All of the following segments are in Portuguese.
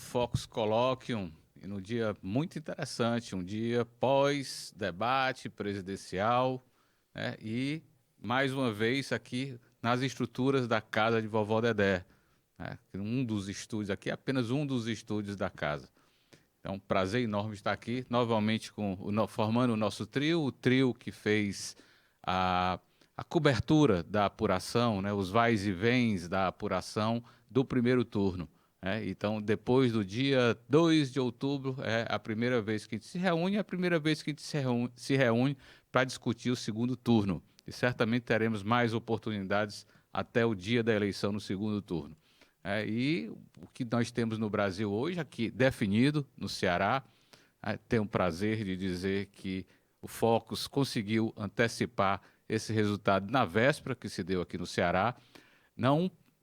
Focus Colloquium, e no dia muito interessante, um dia pós-debate presidencial, né, e mais uma vez aqui nas estruturas da casa de Vovó Dedé, né, um dos estúdios aqui, apenas um dos estúdios da casa. É um prazer enorme estar aqui, novamente formando o nosso trio, o trio que fez a cobertura da apuração, né, os vais e vens da apuração do primeiro turno. Então, depois do dia 2 de outubro, é a primeira vez que a gente se reúne, é a primeira vez que a gente se reúne para discutir o segundo turno. E certamente teremos mais oportunidades até o dia da eleição no segundo turno. E o que nós temos no Brasil hoje, aqui definido, no Ceará, tenho o prazer de dizer que o Focus conseguiu antecipar esse resultado na véspera que se deu aqui no Ceará,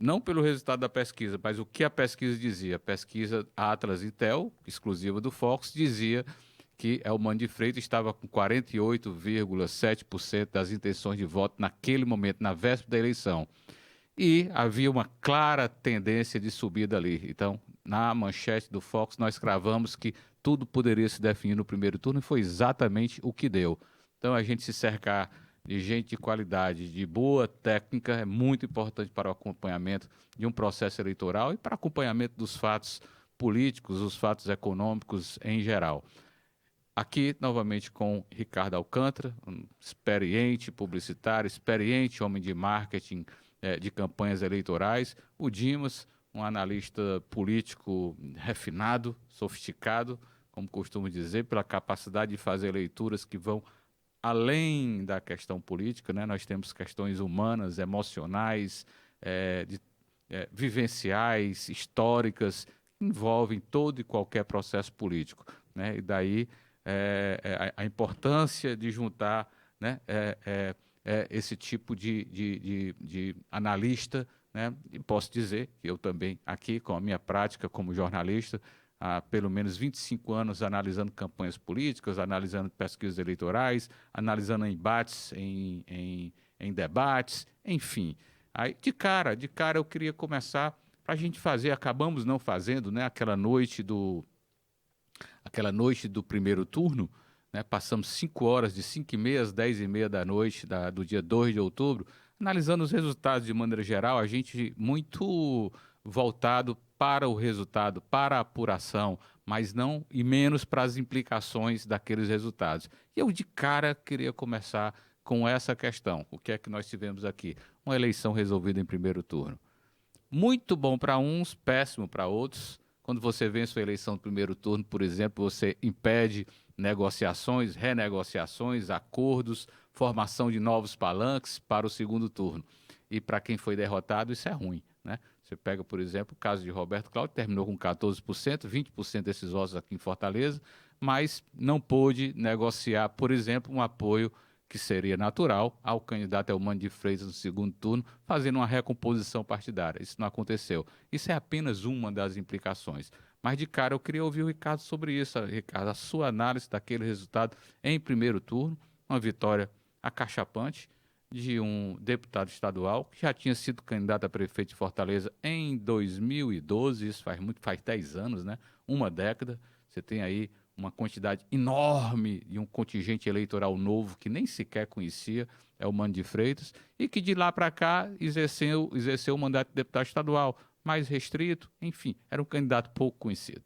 não pelo resultado da pesquisa, mas o que a pesquisa dizia. A pesquisa Atlas Intel, exclusiva do Focus, dizia que Elmano de Freitas estava com 48,7% das intenções de voto naquele momento, na véspera da eleição. E havia uma clara tendência de subida ali. Então, na manchete do Focus, nós cravamos que tudo poderia se definir no primeiro turno e foi exatamente o que deu. Então, a gente se cercar de gente de qualidade, de boa técnica, é muito importante para o acompanhamento de um processo eleitoral e para o acompanhamento dos fatos políticos, os fatos econômicos em geral. Aqui, novamente, com Ricardo Alcântara, um experiente publicitário, experiente homem de marketing, de campanhas eleitorais. O Dimas, um analista político refinado, sofisticado, como costumo dizer, pela capacidade de fazer leituras que vão além da questão política, né? Nós temos questões humanas, emocionais, vivenciais, históricas, que envolvem todo e qualquer processo político, né? E daí a importância de juntar, né, esse tipo de analista, né? E posso dizer que eu também, aqui, com a minha prática como jornalista, há pelo menos 25 anos analisando campanhas políticas, analisando pesquisas eleitorais, analisando embates em debates, enfim. Aí, de cara eu queria começar para a gente fazer, acabamos não fazendo, né, aquela noite do primeiro turno, né, passamos 5 horas, de 5h30 às 10h30 da noite do dia 2 de outubro, analisando os resultados de maneira geral, a gente muito voltado para o resultado, para a apuração, mas não e menos para as implicações daqueles resultados. E eu de cara queria começar com essa questão. O que é que nós tivemos aqui? Uma eleição resolvida em primeiro turno. Muito bom para uns, péssimo para outros. Quando você vence a eleição do primeiro turno, por exemplo, você impede negociações, renegociações, acordos, formação de novos palanques para o segundo turno. E para quem foi derrotado, isso é ruim, né? Você pega, por exemplo, o caso de Roberto Cláudio, terminou com 14%, 20% desses votos aqui em Fortaleza, mas não pôde negociar, por exemplo, um apoio que seria natural ao candidato Elmano de Freitas no segundo turno, fazendo uma recomposição partidária. Isso não aconteceu. Isso é apenas uma das implicações. Mas, de cara, eu queria ouvir o Ricardo sobre isso. Ricardo, a sua análise daquele resultado em primeiro turno, uma vitória acachapante de um deputado estadual que já tinha sido candidato a prefeito de Fortaleza em 2012, isso faz 10 anos, né? Uma década. Você tem aí uma quantidade enorme de um contingente eleitoral novo que nem sequer conhecia Elmano de Freitas e que de lá para cá exerceu o mandato de deputado estadual, mais restrito, enfim, era um candidato pouco conhecido,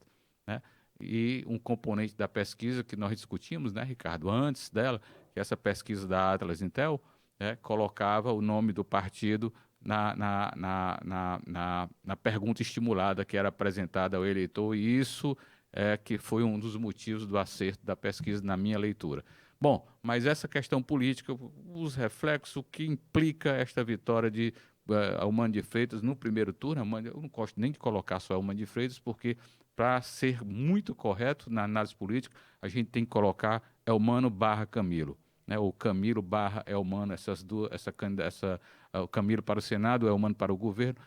né? E um componente da pesquisa que nós discutimos, né, Ricardo, antes dela, que essa pesquisa da Atlas Intel, colocava o nome do partido na pergunta estimulada que era apresentada ao eleitor, e isso que foi um dos motivos do acerto da pesquisa na minha leitura. Bom, mas essa questão política, os reflexos, o que implica esta vitória de Elmano de Freitas no primeiro turno, eu não gosto nem de colocar só Elmano de Freitas, porque para ser muito correto na análise política, a gente tem que colocar Elmano / Camilo, né, ou Camilo / Elmano, o Camilo para o Senado, o Elmano para o governo,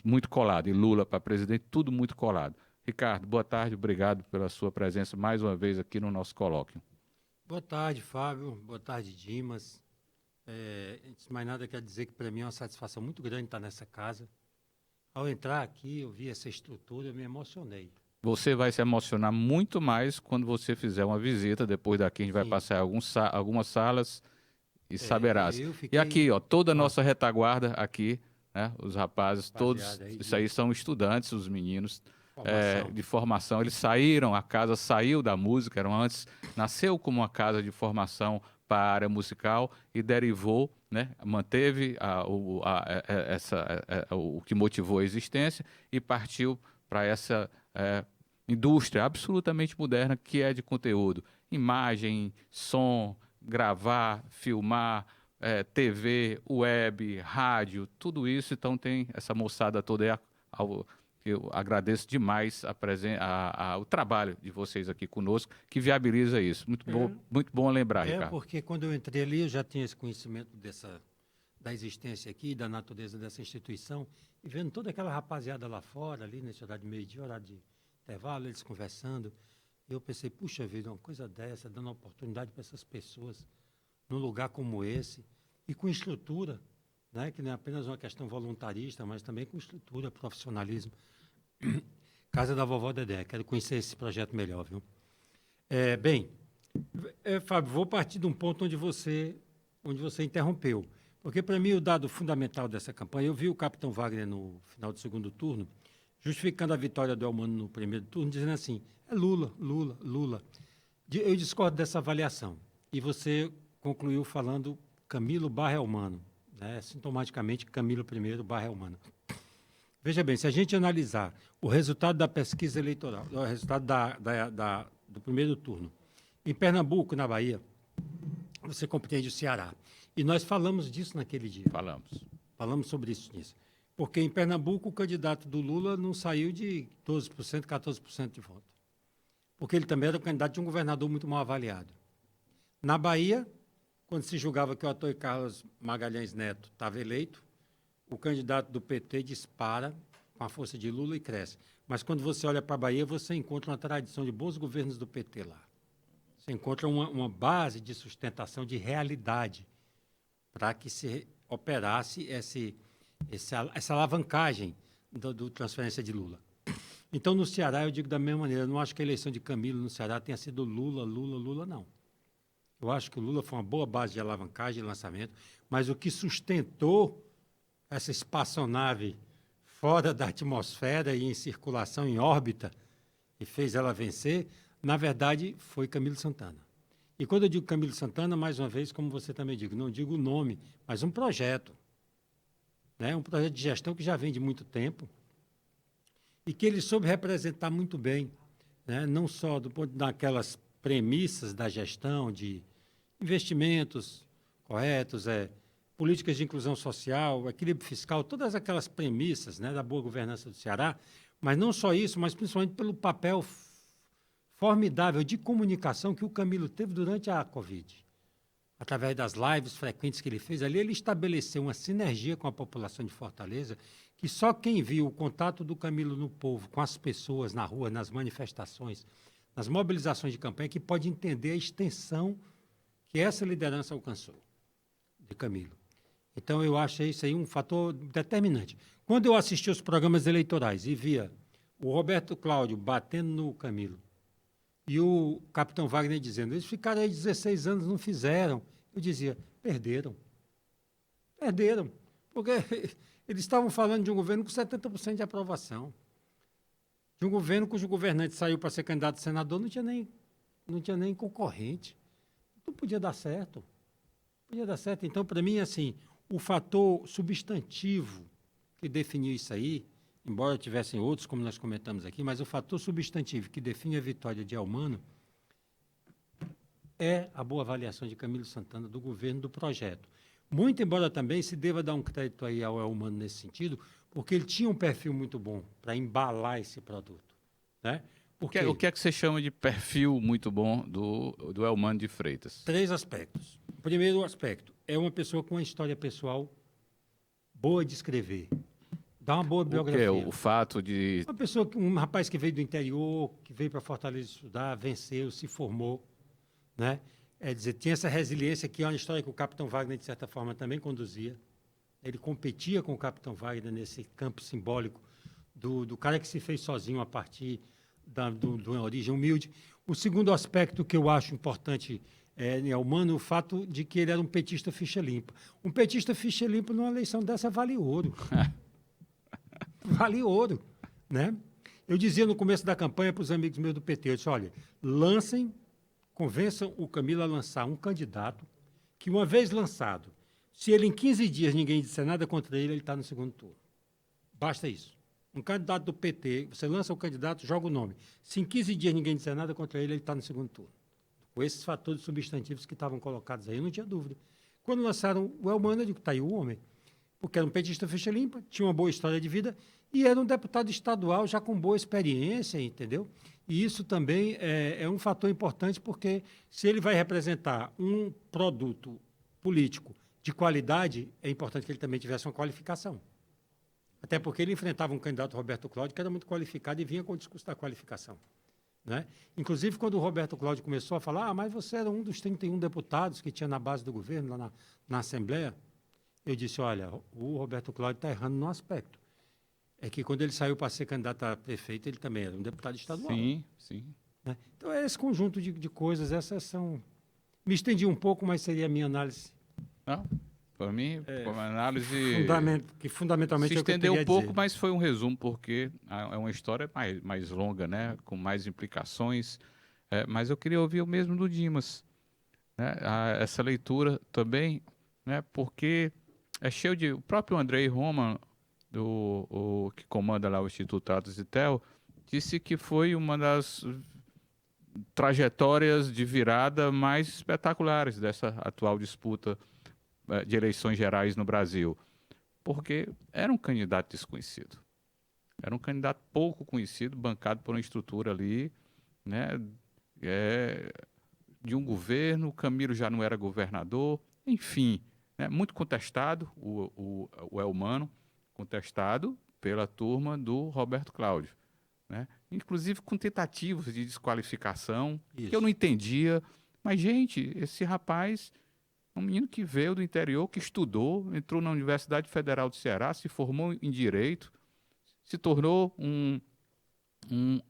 muito colado, e Lula para presidente, tudo muito colado. Ricardo, boa tarde, obrigado pela sua presença mais uma vez aqui no nosso colóquio. Boa tarde, Fábio. Boa tarde, Dimas. Antes de mais nada, quero dizer que para mim é uma satisfação muito grande estar nessa casa. Ao entrar aqui, eu vi essa estrutura, eu me emocionei. Você vai se emocionar muito mais quando você fizer uma visita. Depois daqui a gente vai Sim. passar algumas salas e saberás. Eu E aqui, fiquei... ó, toda a Ó, nossa retaguarda aqui, né? Os rapazes, todos, rapaziada aí isso aí de são estudantes, os meninos formação. de formação. Eles saíram, a casa saiu da música, eram antes, nasceu como uma casa de formação para a área musical e derivou, né? Manteve o que motivou a existência e partiu para essa indústria absolutamente moderna que é de conteúdo, imagem, som, gravar, filmar, TV, web, rádio, tudo isso. Então tem essa moçada toda aí. Eu agradeço demais o trabalho de vocês aqui conosco, que viabiliza isso. Muito bom lembrar, Ricardo. Porque quando eu entrei ali, eu já tinha esse conhecimento da existência aqui, da natureza dessa instituição, e vendo toda aquela rapaziada lá fora, ali nesse horário de meio-dia, horário de intervalo, eles conversando, eu pensei, puxa vida, uma coisa dessa, dando oportunidade para essas pessoas, num lugar como esse, e com estrutura, né, que não é apenas uma questão voluntarista, mas também com estrutura, profissionalismo. Casa da Vovó Dedé, quero conhecer esse projeto melhor, viu? Bem, Fábio, vou partir de um ponto onde você interrompeu, porque para mim o dado fundamental dessa campanha, eu vi o capitão Wagner no final do segundo turno, justificando a vitória do Elmano no primeiro turno, dizendo assim, é Lula, Lula, Lula. Eu discordo dessa avaliação, e você concluiu falando Camilo barra Elmano, né? Sintomaticamente Camilo I barra Elmano. Veja bem, se a gente analisar o resultado da pesquisa eleitoral, o resultado do primeiro turno, em Pernambuco, na Bahia, você compreende o Ceará. E nós falamos disso naquele dia. Falamos sobre isso nisso. Porque em Pernambuco o candidato do Lula não saiu de 12%, 14% de voto. Porque ele também era o candidato de um governador muito mal avaliado. Na Bahia, quando se julgava que o Antônio Carlos Magalhães Neto estava eleito, o candidato do PT dispara com a força de Lula e cresce. Mas quando você olha para a Bahia, você encontra uma tradição de bons governos do PT lá. Você encontra uma base de sustentação de realidade para que se operasse essa alavancagem do transferência de Lula. Então, no Ceará, eu digo da mesma maneira, eu não acho que a eleição de Camilo no Ceará tenha sido Lula, Lula, Lula, não. Eu acho que o Lula foi uma boa base de alavancagem e lançamento, mas o que sustentou essa espaçonave fora da atmosfera e em circulação, em órbita, e fez ela vencer, na verdade, foi Camilo Santana. E quando eu digo Camilo Santana, mais uma vez, como você também digo, não digo o nome, mas um projeto. Né? Um projeto de gestão que já vem de muito tempo e que ele soube representar muito bem, né? Não só do ponto daquelas premissas da gestão, de investimentos corretos, políticas de inclusão social, equilíbrio fiscal, todas aquelas premissas, né, da boa governança do Ceará, mas não só isso, mas principalmente pelo papel formidável de comunicação que o Camilo teve durante a Covid. Através das lives frequentes que ele fez ali, ele estabeleceu uma sinergia com a população de Fortaleza, que só quem viu o contato do Camilo no povo, com as pessoas na rua, nas manifestações, nas mobilizações de campanha, que pode entender a extensão que essa liderança alcançou, de Camilo. Então, eu acho isso aí um fator determinante. Quando eu assisti aos programas eleitorais e via o Roberto Cláudio batendo no Camilo e o capitão Wagner dizendo, eles ficaram aí 16 anos, não fizeram. Eu dizia, perderam. Perderam. Porque eles estavam falando de um governo com 70% de aprovação. De um governo cujo governante saiu para ser candidato a senador, não tinha nem concorrente. Não podia dar certo. Podia dar certo. Então, para mim, assim, o fator substantivo que definiu isso aí, embora tivessem outros, como nós comentamos aqui, mas o fator substantivo que define a vitória de Elmano é a boa avaliação de Camilo Santana do governo do projeto. Muito embora também se deva dar um crédito aí ao Elmano nesse sentido, porque ele tinha um perfil muito bom para embalar esse produto, né? Porque O que é que você chama de perfil muito bom do Elmano de Freitas? 3 aspectos. O primeiro aspecto é uma pessoa com uma história pessoal boa de escrever. Dá uma boa biografia. O fato de... Um rapaz que veio do interior, que veio para Fortaleza estudar, venceu, se formou, né? É dizer, tinha essa resiliência que é uma história que o capitão Wagner, de certa forma, também conduzia. Ele competia com o capitão Wagner nesse campo simbólico do cara que se fez sozinho a partir de uma origem humilde. O segundo aspecto que eu acho importante é humano, o fato de que ele era um petista ficha limpa. Um petista ficha limpa numa eleição dessa vale ouro. Vale ouro, né? Eu dizia no começo da campanha para os amigos meus do PT, eu disse, olha, convençam o Camilo a lançar um candidato que, uma vez lançado, se ele em 15 dias ninguém disser nada contra ele, ele está no segundo turno. Basta isso. Um candidato do PT, você lança o candidato, joga o nome. Se em 15 dias ninguém disser nada contra ele, ele está no segundo turno. Com esses fatores substantivos que estavam colocados aí, eu não tinha dúvida. Quando lançaram o Elmano, eu digo, está aí o homem. Porque era um petista ficha limpa, tinha uma boa história de vida e era um deputado estadual já com boa experiência, entendeu? E isso também é um fator importante, porque se ele vai representar um produto político de qualidade, é importante que ele também tivesse uma qualificação. Até porque ele enfrentava um candidato, Roberto Cláudio, que era muito qualificado e vinha com o discurso da qualificação. Né? Inclusive, quando o Roberto Cláudio começou a falar, mas você era um dos 31 deputados que tinha na base do governo, lá na Assembleia, eu disse, olha, o Roberto Cláudio está errando num aspecto. É que quando ele saiu para ser candidato a prefeito, ele também era um deputado estadual. Sim, sim. Né? Então, é esse conjunto de coisas, essas são... Me estendi um pouco, mas seria a minha análise. Não, para mim, uma análise... Que fundamentalmente se é o que eu estendeu queria um pouco, dizer. mas foi um resumo, porque é uma história mais longa, né? Com mais implicações. Mas eu queria ouvir o mesmo do Dimas. Né? Essa leitura também, né? Porque é cheio de... O próprio Andrei Roman, que comanda lá o Instituto Atos e Tel, disse que foi uma das trajetórias de virada mais espetaculares dessa atual disputa de eleições gerais no Brasil, porque era um candidato desconhecido, era um candidato pouco conhecido, bancado por uma estrutura ali, né, de um governo. O Camilo já não era governador, enfim, né, muito contestado, o Elmano, contestado pela turma do Roberto Cláudio, né? Inclusive com tentativas de desqualificação, que eu não entendia. Mas, gente, esse rapaz é um menino que veio do interior, que estudou, entrou na Universidade Federal do Ceará, se formou em Direito, se tornou um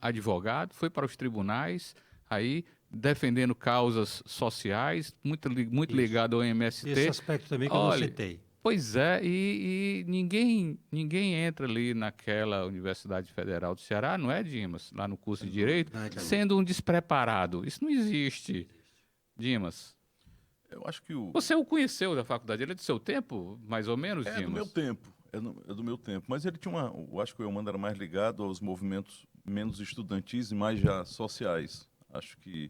advogado, foi para os tribunais, aí defendendo causas sociais, muito ligado ao MST. Esse aspecto também que eu não citei. Pois é, e ninguém entra ali naquela Universidade Federal do Ceará, não é, Dimas? Lá no curso de Direito, sendo um despreparado. Isso não existe, Dimas. Eu acho que Você o conheceu da faculdade, ele é do seu tempo, mais ou menos, Dimas? É do meu tempo, é do meu tempo. Mas ele tinha eu acho que o Eumano era mais ligado aos movimentos menos estudantis e mais já sociais. Acho que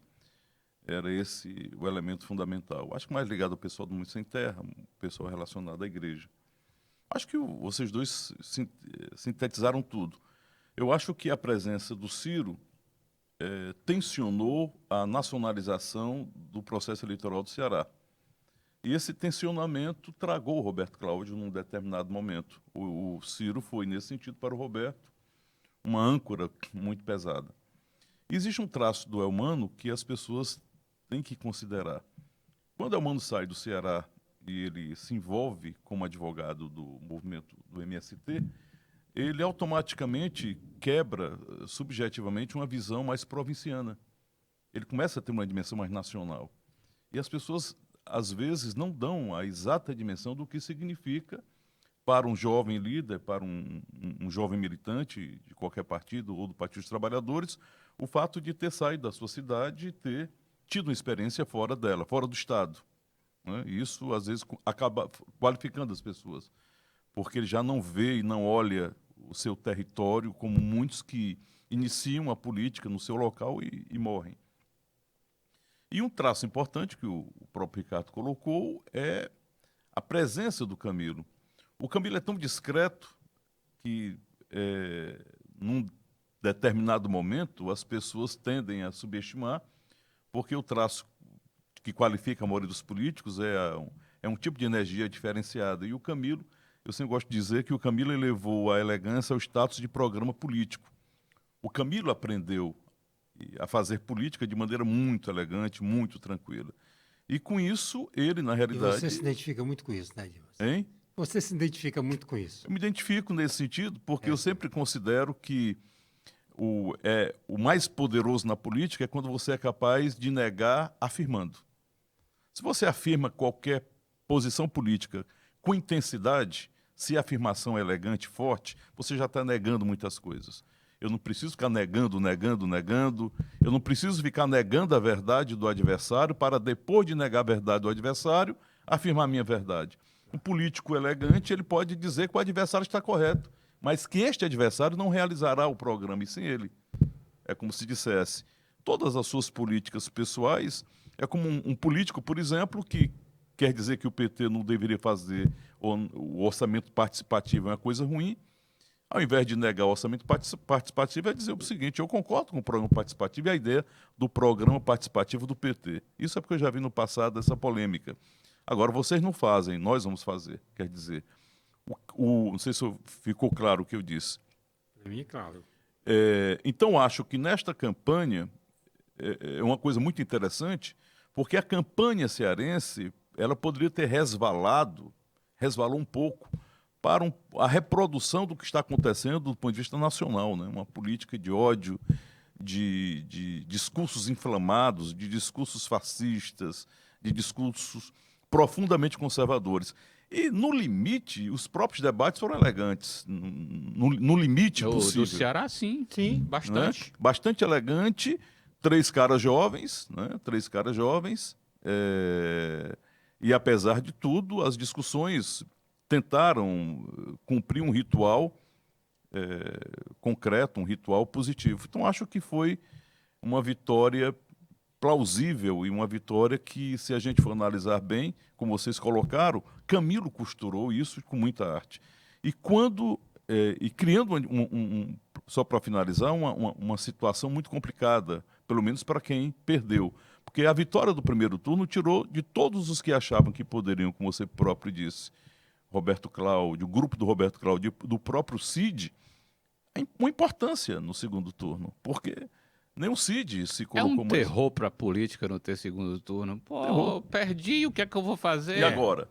era esse o elemento fundamental. Acho que mais ligado ao pessoal do Muito Sem Terra, o pessoal relacionado à igreja. Acho que vocês dois sintetizaram tudo. Eu acho que a presença do Ciro tensionou a nacionalização do processo eleitoral do Ceará. E esse tensionamento tragou o Roberto Cláudio num determinado momento. O Ciro foi, nesse sentido, para o Roberto, uma âncora muito pesada. Existe um traço do Elmano que as pessoas têm que considerar. Quando Elmano sai do Ceará e ele se envolve como advogado do movimento do MST, ele automaticamente quebra, subjetivamente, uma visão mais provinciana. Ele começa a ter uma dimensão mais nacional. E as pessoas, às vezes, não dão a exata dimensão do que significa para um jovem líder, para um jovem militante de qualquer partido ou do Partido dos Trabalhadores, o fato de ter saído da sua cidade e ter tido uma experiência fora dela, fora do Estado. Né? E isso, às vezes, acaba qualificando as pessoas, porque ele já não vê e não olha o seu território como muitos que iniciam a política no seu local e morrem. E um traço importante que o próprio Ricardo colocou é a presença do Camilo. O Camilo é tão discreto que, num determinado momento, as pessoas tendem a subestimar, porque o traço que qualifica a maioria dos políticos é um tipo de energia diferenciada. E o Camilo, eu sempre gosto de dizer que o Camilo elevou a elegância ao status de programa político. O Camilo aprendeu a fazer política de maneira muito elegante, muito tranquila. E com isso, ele, na realidade... E você se identifica muito com isso, né, Dimas? Hein? Você se identifica muito com isso? Eu me identifico nesse sentido porque eu sempre considero que o mais poderoso na política é quando você é capaz de negar afirmando. Se você afirma qualquer posição política com intensidade, se a afirmação é elegante, forte, você já está negando muitas coisas. Eu não preciso ficar negando. Eu não preciso ficar negando a verdade do adversário para, depois de negar a verdade do adversário, afirmar a minha verdade. Um político elegante, ele pode dizer que o adversário está correto, mas que este adversário não realizará o programa, e sim ele. É como se dissesse, todas as suas políticas pessoais, é como um político, por exemplo, que quer dizer que o PT não deveria fazer o orçamento participativo é uma coisa ruim. Ao invés de negar o orçamento participativo, é dizer o seguinte: eu concordo com o programa participativo e a ideia do programa participativo do PT. Isso é porque eu já vi no passado essa polêmica. Agora, vocês não fazem, nós vamos fazer. Quer dizer, não sei se ficou claro o que eu disse. Para mim, claro. Então, acho que nesta campanha é uma coisa muito interessante, porque a campanha cearense ela poderia ter resvalou um pouco para a reprodução do que está acontecendo do ponto de vista nacional, né? Uma política de ódio, de discursos inflamados, de discursos fascistas, de discursos profundamente conservadores. E, no limite, os próprios debates foram elegantes, no limite possível. Do Ceará, sim, Sim, bastante. Né? Bastante elegante, três caras jovens, e, apesar de tudo, as discussões tentaram cumprir um ritual concreto, um ritual positivo. Então, acho que foi uma vitória plausível e uma vitória que, se a gente for analisar bem, como vocês colocaram, Camilo costurou isso com muita arte. E criando, só para finalizar, uma situação muito complicada, pelo menos para quem perdeu. Porque a vitória do primeiro turno tirou de todos os que achavam que poderiam, como você próprio disse, Roberto Cláudio, o grupo do Roberto Cláudio, do próprio Cid, uma importância no segundo turno, porque nem o Cid se colocou mais. É um terror para a política não ter segundo turno. Pô, Terror. perdi, o que é que eu vou fazer? E agora?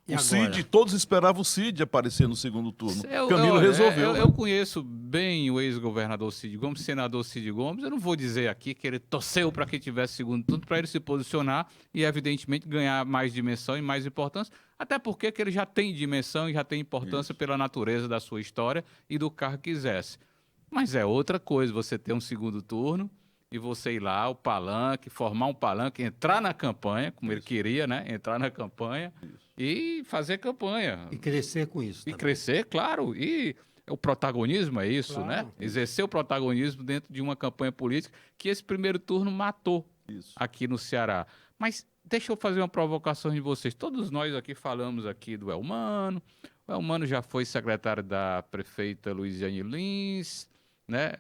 E agora? Cid, todos esperavam o Cid aparecer no segundo turno. Camilo resolveu. Eu conheço bem o ex-governador Cid Gomes, senador Cid Gomes. Eu não vou dizer aqui que ele torceu para que tivesse segundo turno, para ele se posicionar e, evidentemente, ganhar mais dimensão e mais importância. Até porque que ele já tem dimensão e já tem importância pela natureza da sua história e do cargo que exerce. Mas é outra coisa você ter um segundo turno e você ir lá, o palanque, formar um palanque, entrar na campanha, como ele queria, né? Entrar na campanha e fazer campanha. E crescer com isso. E também. crescer, claro. E o protagonismo é isso, Claro. né? Exercer o protagonismo dentro de uma campanha política que esse primeiro turno matou aqui no Ceará. Mas deixa eu fazer uma provocação de vocês. Todos nós aqui falamos aqui do Elmano. O Elmano já foi secretário da prefeita Luiziane Lins, né?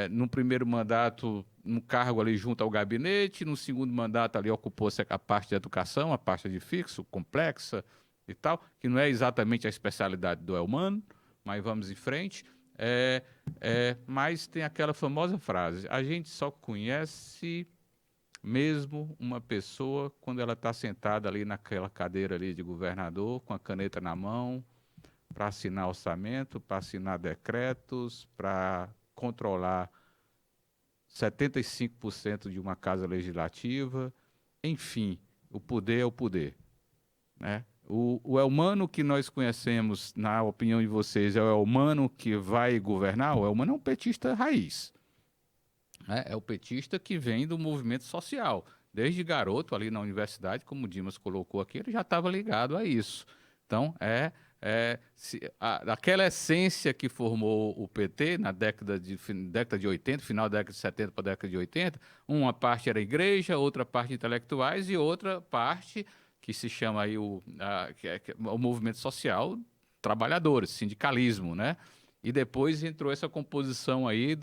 No primeiro mandato, no cargo ali junto ao gabinete, no segundo mandato ali ocupou-se a parte de educação, a parte de fixo, complexa e tal, que não é exatamente a especialidade do Elmano, mas vamos em frente. Mas tem aquela famosa frase: a gente só conhece mesmo uma pessoa quando ela está sentada ali naquela cadeira ali de governador, com a caneta na mão, para assinar orçamento, para assinar decretos, para controlar 75% de uma casa legislativa. Enfim, o poder é o poder, né? O Elmano que nós conhecemos, na opinião de vocês, é o Elmano que vai governar? O Elmano é um petista raiz, né? É o petista que vem do movimento social. Desde garoto, ali na universidade, como o Dimas colocou aqui, ele já estava ligado a isso. Então, aquela essência que formou o PT na década de 80, final da década de 70 para a década de 80, uma parte era igreja, outra parte intelectuais e outra parte que se chama aí o movimento social, trabalhadores, sindicalismo, né? E depois entrou essa composição aí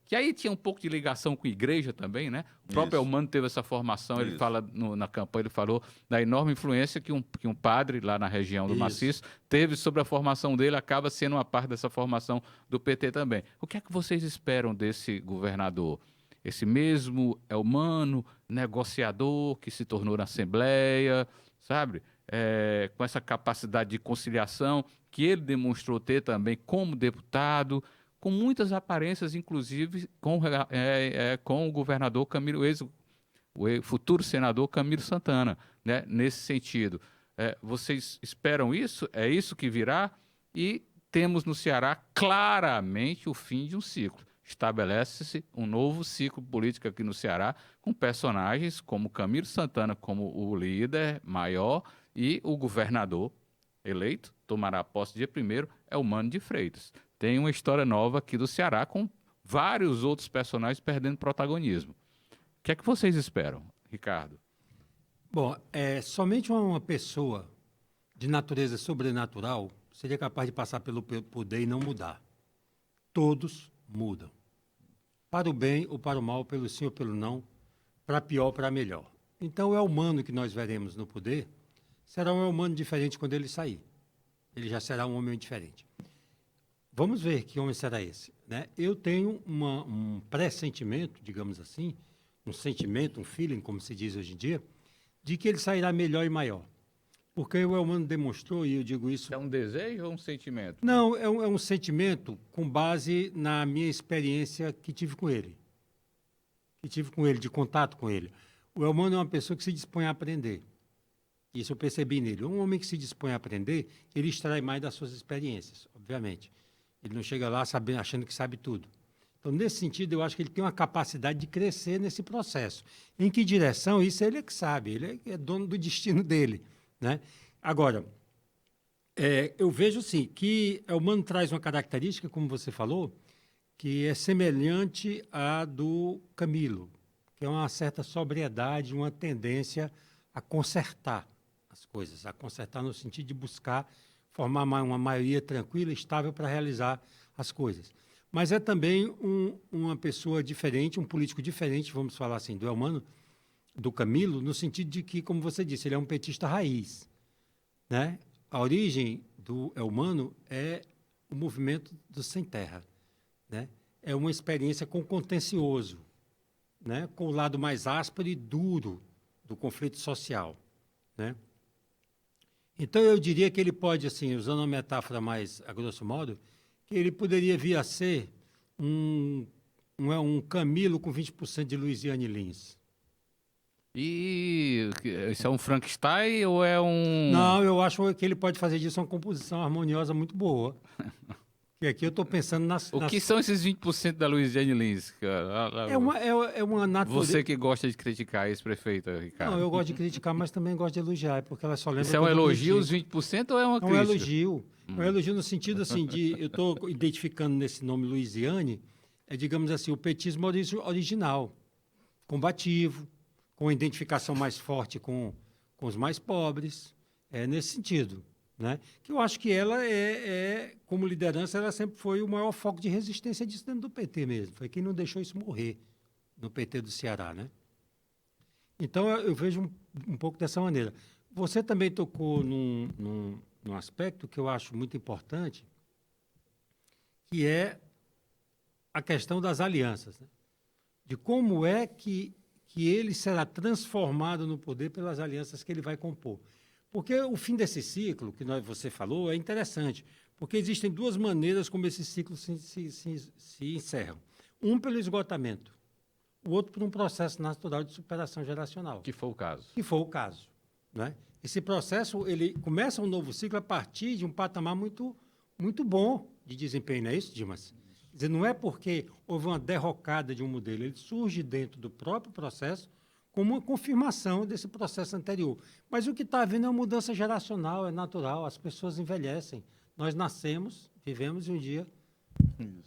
que aí tinha um pouco de ligação com a igreja também, né? O próprio Elmano teve essa formação, ele fala na campanha, ele falou da enorme influência que um padre lá na região do Maciço teve sobre a formação dele, acaba sendo uma parte dessa formação do PT também. O que é que vocês esperam desse governador? Esse mesmo Elmano, negociador, que se tornou na Assembleia, sabe? com essa capacidade de conciliação que ele demonstrou ter também como deputado, com muitas aparências, inclusive com o governador Camilo, o futuro senador Camilo Santana, né? Nesse sentido. Vocês esperam isso? É isso que virá? E temos no Ceará claramente o fim de um ciclo. Estabelece-se um novo ciclo político aqui no Ceará, com personagens como Camilo Santana como o líder maior e o governador eleito, tomará posse dia 1º, é o Mano de Freitas. Tem uma história nova aqui do Ceará com vários outros personagens perdendo protagonismo. O que é que vocês esperam, Ricardo? Bom, somente uma pessoa de natureza sobrenatural seria capaz de passar pelo poder e não mudar. Todos mudam. Para o bem ou para o mal, pelo sim ou pelo não, para pior ou para melhor. Então, o humano que nós veremos no poder será um humano diferente quando ele sair. Ele já será um homem diferente. Vamos ver que homem será esse, né? Eu tenho um pressentimento, digamos assim, um sentimento, um feeling, como se diz hoje em dia, de que ele sairá melhor e maior. Porque o Elmano demonstrou, e eu digo isso... É um desejo ou um sentimento? Não, é um sentimento com base na minha experiência que tive com ele. De contato com ele. O Elmano é uma pessoa que se dispõe a aprender. Isso eu percebi nele. Um homem que se dispõe a aprender, ele extrai mais das suas experiências, obviamente. Ele não chega lá achando que sabe tudo. Então, nesse sentido, eu acho que ele tem uma capacidade de crescer nesse processo. Em que direção? Isso ele é que sabe, ele é dono do destino dele, né? Agora, eu vejo, sim, que o humano traz uma característica, como você falou, que é semelhante à do Camilo, que é uma certa sobriedade, uma tendência a consertar as coisas, a consertar no sentido de buscar formar uma maioria tranquila, estável para realizar as coisas. Mas é também uma pessoa diferente, um político diferente, vamos falar assim, do Elmano, do Camilo, no sentido de que, como você disse, ele é um petista raiz, né? A origem do Elmano é o movimento do sem terra, né? É uma experiência com contencioso, né? Com o lado mais áspero e duro do conflito social, né? Então, eu diria que ele pode, assim, usando uma metáfora mais a grosso modo, que ele poderia vir a ser um Camilo com 20% de Luiziane Lins. E isso é um Frankenstein ou é um... Não, eu acho que ele pode fazer disso uma composição harmoniosa muito boa. E aqui eu estou pensando O que são esses 20% da Luiziane Lins? É uma natureza... Você que gosta de criticar esse prefeito, Ricardo. Não, eu gosto de criticar, mas também gosto de elogiar, porque ela só lembra... Isso é um elogio, os 20%, ou é uma crítica? É um elogio. É um elogio no sentido, assim, eu estou identificando nesse nome Luiziane, digamos assim, o petismo original, combativo, com identificação mais forte com os mais pobres, nesse sentido, né? Que eu acho que ela como liderança, ela sempre foi o maior foco de resistência disso dentro do PT mesmo. Foi quem não deixou isso morrer no PT do Ceará, né? Então, eu vejo um pouco dessa maneira. Você também tocou num aspecto que eu acho muito importante, que é a questão das alianças, né? De como é que ele será transformado no poder pelas alianças que ele vai compor. Porque o fim desse ciclo, que você falou, é interessante, porque existem duas maneiras como esses ciclos se encerram. Um pelo esgotamento, o outro por um processo natural de superação geracional. Que foi o caso. Que foi o caso, né? Esse processo, ele começa um novo ciclo a partir de um patamar muito, muito bom de desempenho, não é isso, Dimas? Quer dizer, não é porque houve uma derrocada de um modelo, ele surge dentro do próprio processo como uma confirmação desse processo anterior. Mas o que está havendo é uma mudança geracional, é natural, as pessoas envelhecem. Nós nascemos, vivemos e um dia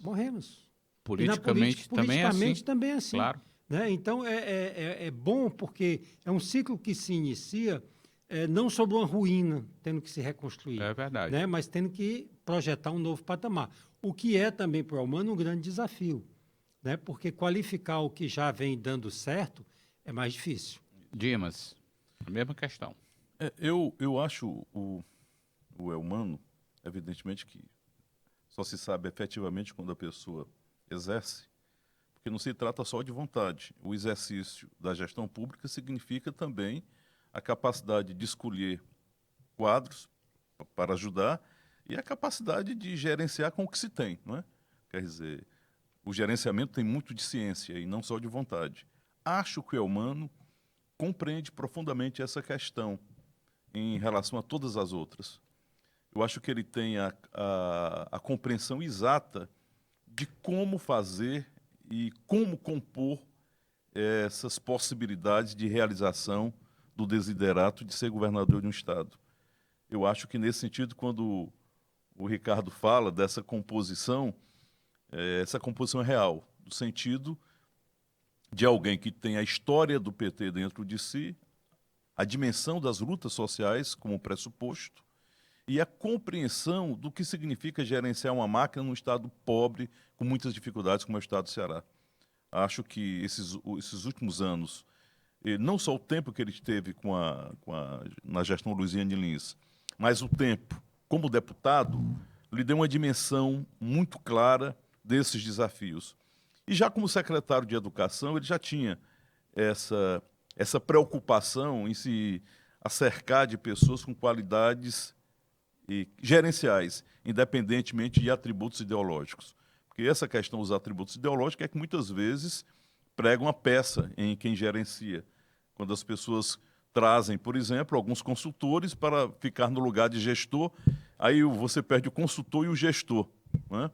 morremos. Politicamente também é assim. Claro. Né? Então, é bom porque é um ciclo que se inicia não sobre uma ruína, tendo que se reconstruir. É verdade. Né? Mas tendo que projetar um novo patamar. O que é também para o humano um grande desafio. Né? Porque qualificar o que já vem dando certo é mais difícil. Dimas, a mesma questão. Eu acho o humano, evidentemente que só se sabe efetivamente quando a pessoa exerce, porque não se trata só de vontade. O exercício da gestão pública significa também a capacidade de escolher quadros para ajudar, e a capacidade de gerenciar com o que se tem, não é? Quer dizer, o gerenciamento tem muito de ciência e não só de vontade. Acho que o Eumano compreende profundamente essa questão em relação a todas as outras. Eu acho que ele tem a compreensão exata de como fazer e como compor essas possibilidades de realização do desiderato de ser governador de um estado. Eu acho que, nesse sentido, quando o Ricardo fala dessa composição, essa composição é real, no sentido de alguém que tem a história do PT dentro de si, a dimensão das lutas sociais como pressuposto e a compreensão do que significa gerenciar uma máquina num estado pobre, com muitas dificuldades, como é o estado do Ceará. Acho que esses últimos anos, não só o tempo que ele teve na gestão Luiziane Lins, mas o tempo como deputado, lhe deu uma dimensão muito clara desses desafios. E já como secretário de Educação, ele já tinha essa preocupação em se acercar de pessoas com qualidades gerenciais, independentemente de atributos ideológicos. Porque essa questão dos atributos ideológicos é que muitas vezes pregam a peça em quem gerencia. Quando as pessoas trazem, por exemplo, alguns consultores para ficar no lugar de gestor, aí você perde o consultor e o gestor, né?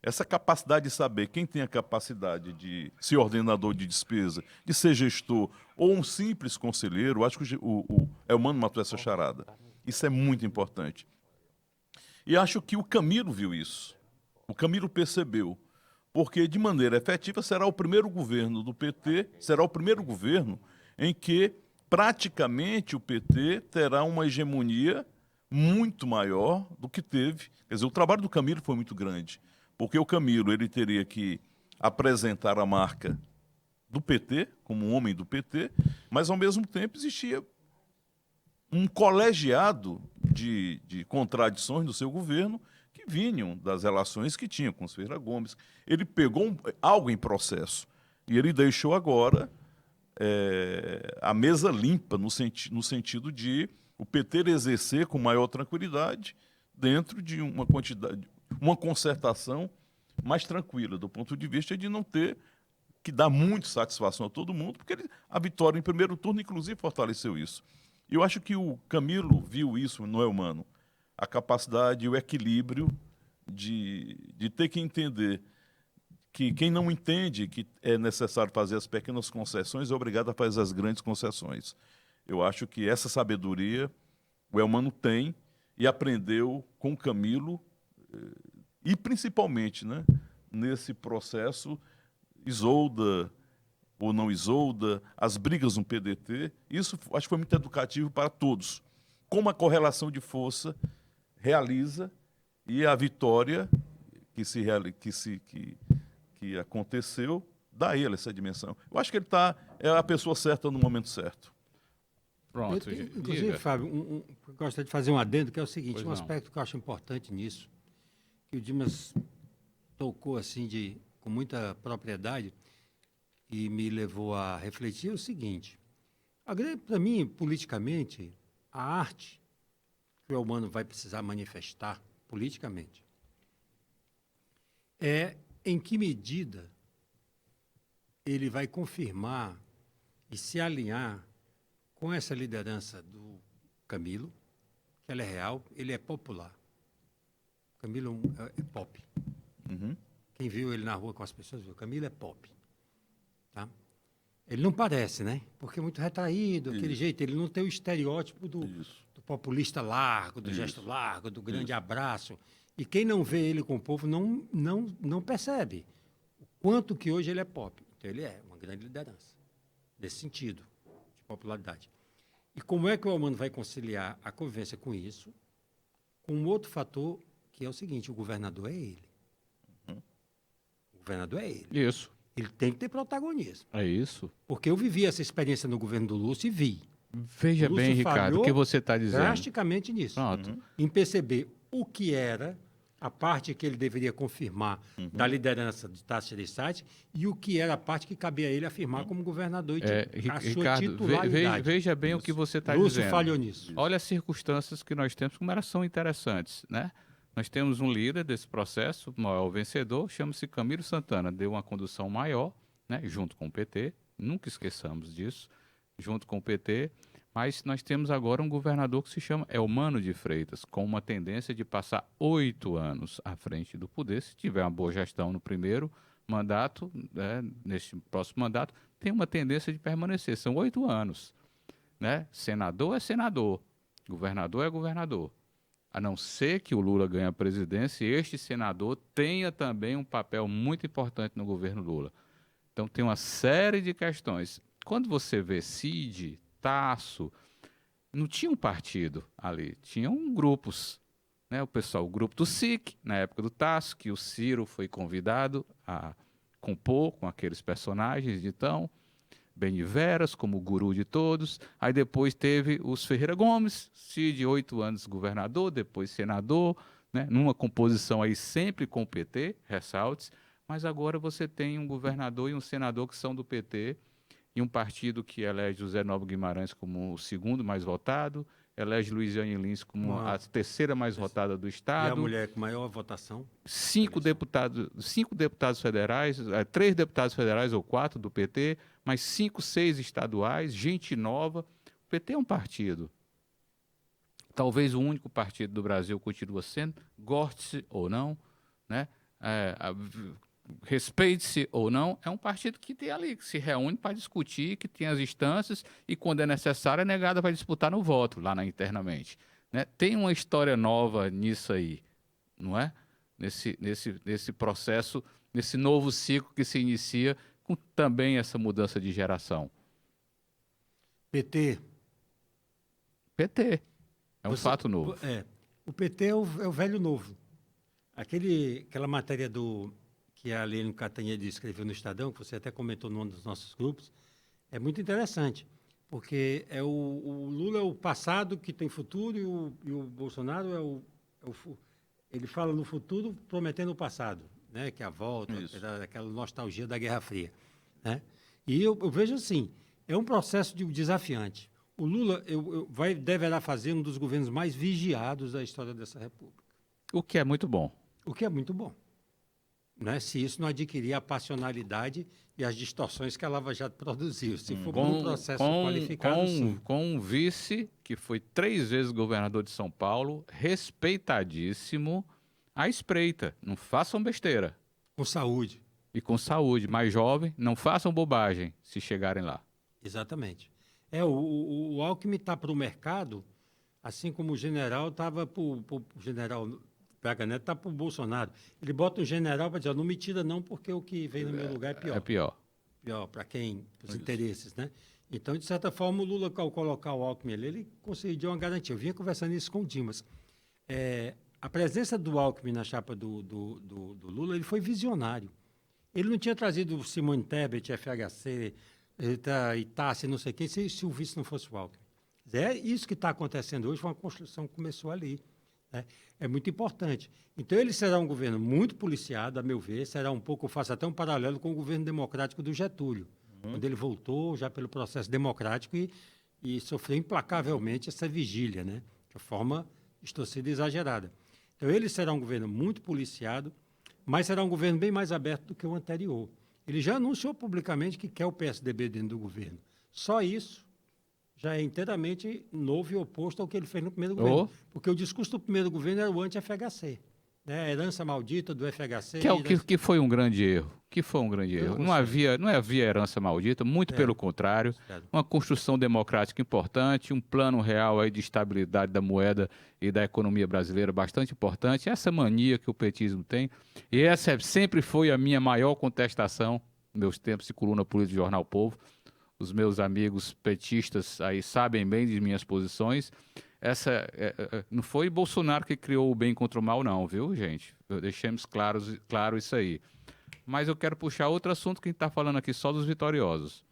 Essa capacidade de saber quem tem a capacidade de ser ordenador de despesa, de ser gestor, ou um simples conselheiro, acho que o Eumano matou essa charada. Isso é muito importante. E acho que o Camilo viu isso. O Camilo percebeu. Porque, de maneira efetiva, será o primeiro governo do PT, será o primeiro governo em que, praticamente, o PT terá uma hegemonia muito maior do que teve. Quer dizer, o trabalho do Camilo foi muito grande. Porque o Camilo ele teria que apresentar a marca do PT, como um homem do PT, mas, ao mesmo tempo, existia um colegiado de contradições do seu governo que vinham das relações que tinha com os Ferreira Gomes. Ele pegou algo em processo e ele deixou agora a mesa limpa, no sentido de o PT exercer com maior tranquilidade dentro de uma concertação mais tranquila, do ponto de vista de não ter que dar muito satisfação a todo mundo, porque a vitória em primeiro turno, inclusive, fortaleceu isso. E eu acho que o Camilo viu isso no Eumano, a capacidade e o equilíbrio de ter que entender que quem não entende que é necessário fazer as pequenas concessões é obrigado a fazer as grandes concessões. Eu acho que essa sabedoria o Eumano tem e aprendeu com o Camilo, e principalmente, né, nesse processo, Isolda ou não Isolda, as brigas no PDT, isso acho que foi muito educativo para todos. Como a correlação de força realiza e a vitória que aconteceu dá a ele essa dimensão. Eu acho que ele é a pessoa certa no momento certo. Pronto. Inclusive, Fábio, eu gostaria de fazer um adendo, que é o seguinte, Pois um não. aspecto que eu acho importante nisso, que o Dimas tocou assim com muita propriedade e me levou a refletir, é o seguinte: para mim, politicamente, a arte que o humano vai precisar manifestar politicamente é em que medida ele vai confirmar e se alinhar com essa liderança do Camilo, que ela é real, ele é popular. O Camilo é pop. Uhum. Quem viu ele na rua com as pessoas viu, o Camilo é pop. Tá? Ele não parece, né? Porque é muito retraído, aquele jeito, ele não tem o estereótipo do populista largo, do gesto largo, do grande abraço. E quem não vê ele com o povo não percebe o quanto que hoje ele é pop. Então ele é uma grande liderança, nesse sentido, de popularidade. E como é que o Eumano vai conciliar a convivência com isso, com um outro fator, que é o seguinte: o governador é ele. O governador é ele. Isso. Ele tem que ter protagonismo. É isso. Porque eu vivi essa experiência no governo do Lúcio e vi. Veja O Lúcio bem, Ricardo, o falhou que você está dizendo. drasticamente nisso. Pronto. Em perceber o que era a parte que ele deveria confirmar da liderança de Tasso Gereissati e o que era a parte que cabia a ele afirmar como governador e a sua Ricardo, titularidade. veja bem o que você está Lúcio dizendo. falhou nisso. Olha as circunstâncias que nós temos, como elas são interessantes, né? Nós temos um líder desse processo, o maior vencedor, chama-se Camilo Santana, deu uma condução maior, né, junto com o PT, nunca esqueçamos disso, junto com o PT, mas nós temos agora um governador que se chama Elmano de Freitas, com uma tendência de passar 8 anos à frente do poder, se tiver uma boa gestão no primeiro mandato, né, neste próximo mandato, tem uma tendência de permanecer, são 8 anos, né? Senador é senador, governador é governador. A não ser que o Lula ganhe a presidência, e este senador tenha também um papel muito importante no governo Lula. Então, tem uma série de questões. Quando você vê Cid, Tasso, não tinha um partido ali, tinham grupos. Né? O grupo do SIC, na época do Tasso, que o Ciro foi convidado a compor com aqueles personagens de então. Beniveras, como o guru de todos. Aí depois teve os Ferreira Gomes, Cid, 8 anos governador, depois senador, né? Numa composição aí sempre com o PT, ressalte, mas agora você tem um governador e um senador que são do PT, e um partido que elege José Nobre Guimarães como o segundo mais votado, elege Luiziane Lins como a terceira mais votada do Estado. E a mulher com maior votação? 5 deputados federais, 3 deputados federais ou 4 do PT, mas 5, 6 estaduais, gente nova. O PT é um partido. Talvez o único partido do Brasil continua sendo, goste-se ou não, né? Respeite-se ou não, é um partido que tem ali, que se reúne para discutir, que tem as instâncias e, quando é necessário, é negada para disputar no voto, lá internamente. Né? Tem uma história nova nisso aí, não é? Nesse processo, nesse novo ciclo que se inicia com também essa mudança de geração. PT. PT. É um fato novo. O PT é o velho novo. Aquela matéria que a Aline Catanhede escreveu no Estadão, que você até comentou num dos nossos grupos, é muito interessante, porque o Lula é o passado que tem futuro e o Bolsonaro ele fala no futuro prometendo o passado, né? Que é a volta, aquela nostalgia da Guerra Fria. Né? E eu vejo assim, é um processo desafiante. O Lula deverá fazer um dos governos mais vigiados da história dessa República. O que é muito bom. O que é muito bom. Né? Se isso não adquirir a passionalidade e as distorções que a Lava Jato produziu. Se for um processo qualificado, sim. Com um vice que foi 3 vezes governador de São Paulo, respeitadíssimo, à espreita. Não façam besteira. Com saúde. E com saúde. Mais jovem, não façam bobagem se chegarem lá. Exatamente. O Alckmin está para o mercado, assim como o general estava para o general Braga Neto, está para o Bolsonaro. Ele bota um general para dizer, não me tira não, porque o que vem no meu lugar é pior. É pior. Pior para quem? Para os interesses, né? Então, de certa forma, o Lula, ao colocar o Alckmin ali, ele conseguiu uma garantia. Eu vinha conversando isso com o Dimas. A presença do Alckmin na chapa do Lula, ele foi visionário. Ele não tinha trazido o Simone Tebet, FHC, Itácia, não sei quem, se o vice não fosse o Alckmin. É isso que está acontecendo hoje, foi uma construção que começou ali. Né? É muito importante. Então, ele será um governo muito policiado, a meu ver, será um pouco, eu faço até um paralelo com o governo democrático do Getúlio, quando ele voltou já pelo processo democrático e sofreu implacavelmente essa vigília, né? De forma distorcida e exagerada. Então, ele será um governo muito policiado, mas será um governo bem mais aberto do que o anterior. Ele já anunciou publicamente que quer o PSDB dentro do governo. Só isso já é inteiramente novo e oposto ao que ele fez no primeiro governo. Porque o discurso do primeiro governo era o anti-FHC. Né? A herança maldita do FHC. Que foi um grande erro. Não havia herança maldita, muito pelo contrário. Uma construção democrática importante, um plano real aí de estabilidade da moeda e da economia brasileira bastante importante. Essa mania que o petismo tem. E essa sempre foi a minha maior contestação, meus tempos de coluna política do Jornal Povo. Os meus amigos petistas aí sabem bem de minhas posições. Não foi Bolsonaro que criou o bem contra o mal, não, viu, gente? Deixemos claro isso aí. Mas eu quero puxar outro assunto que a gente está falando aqui só dos vitoriosos.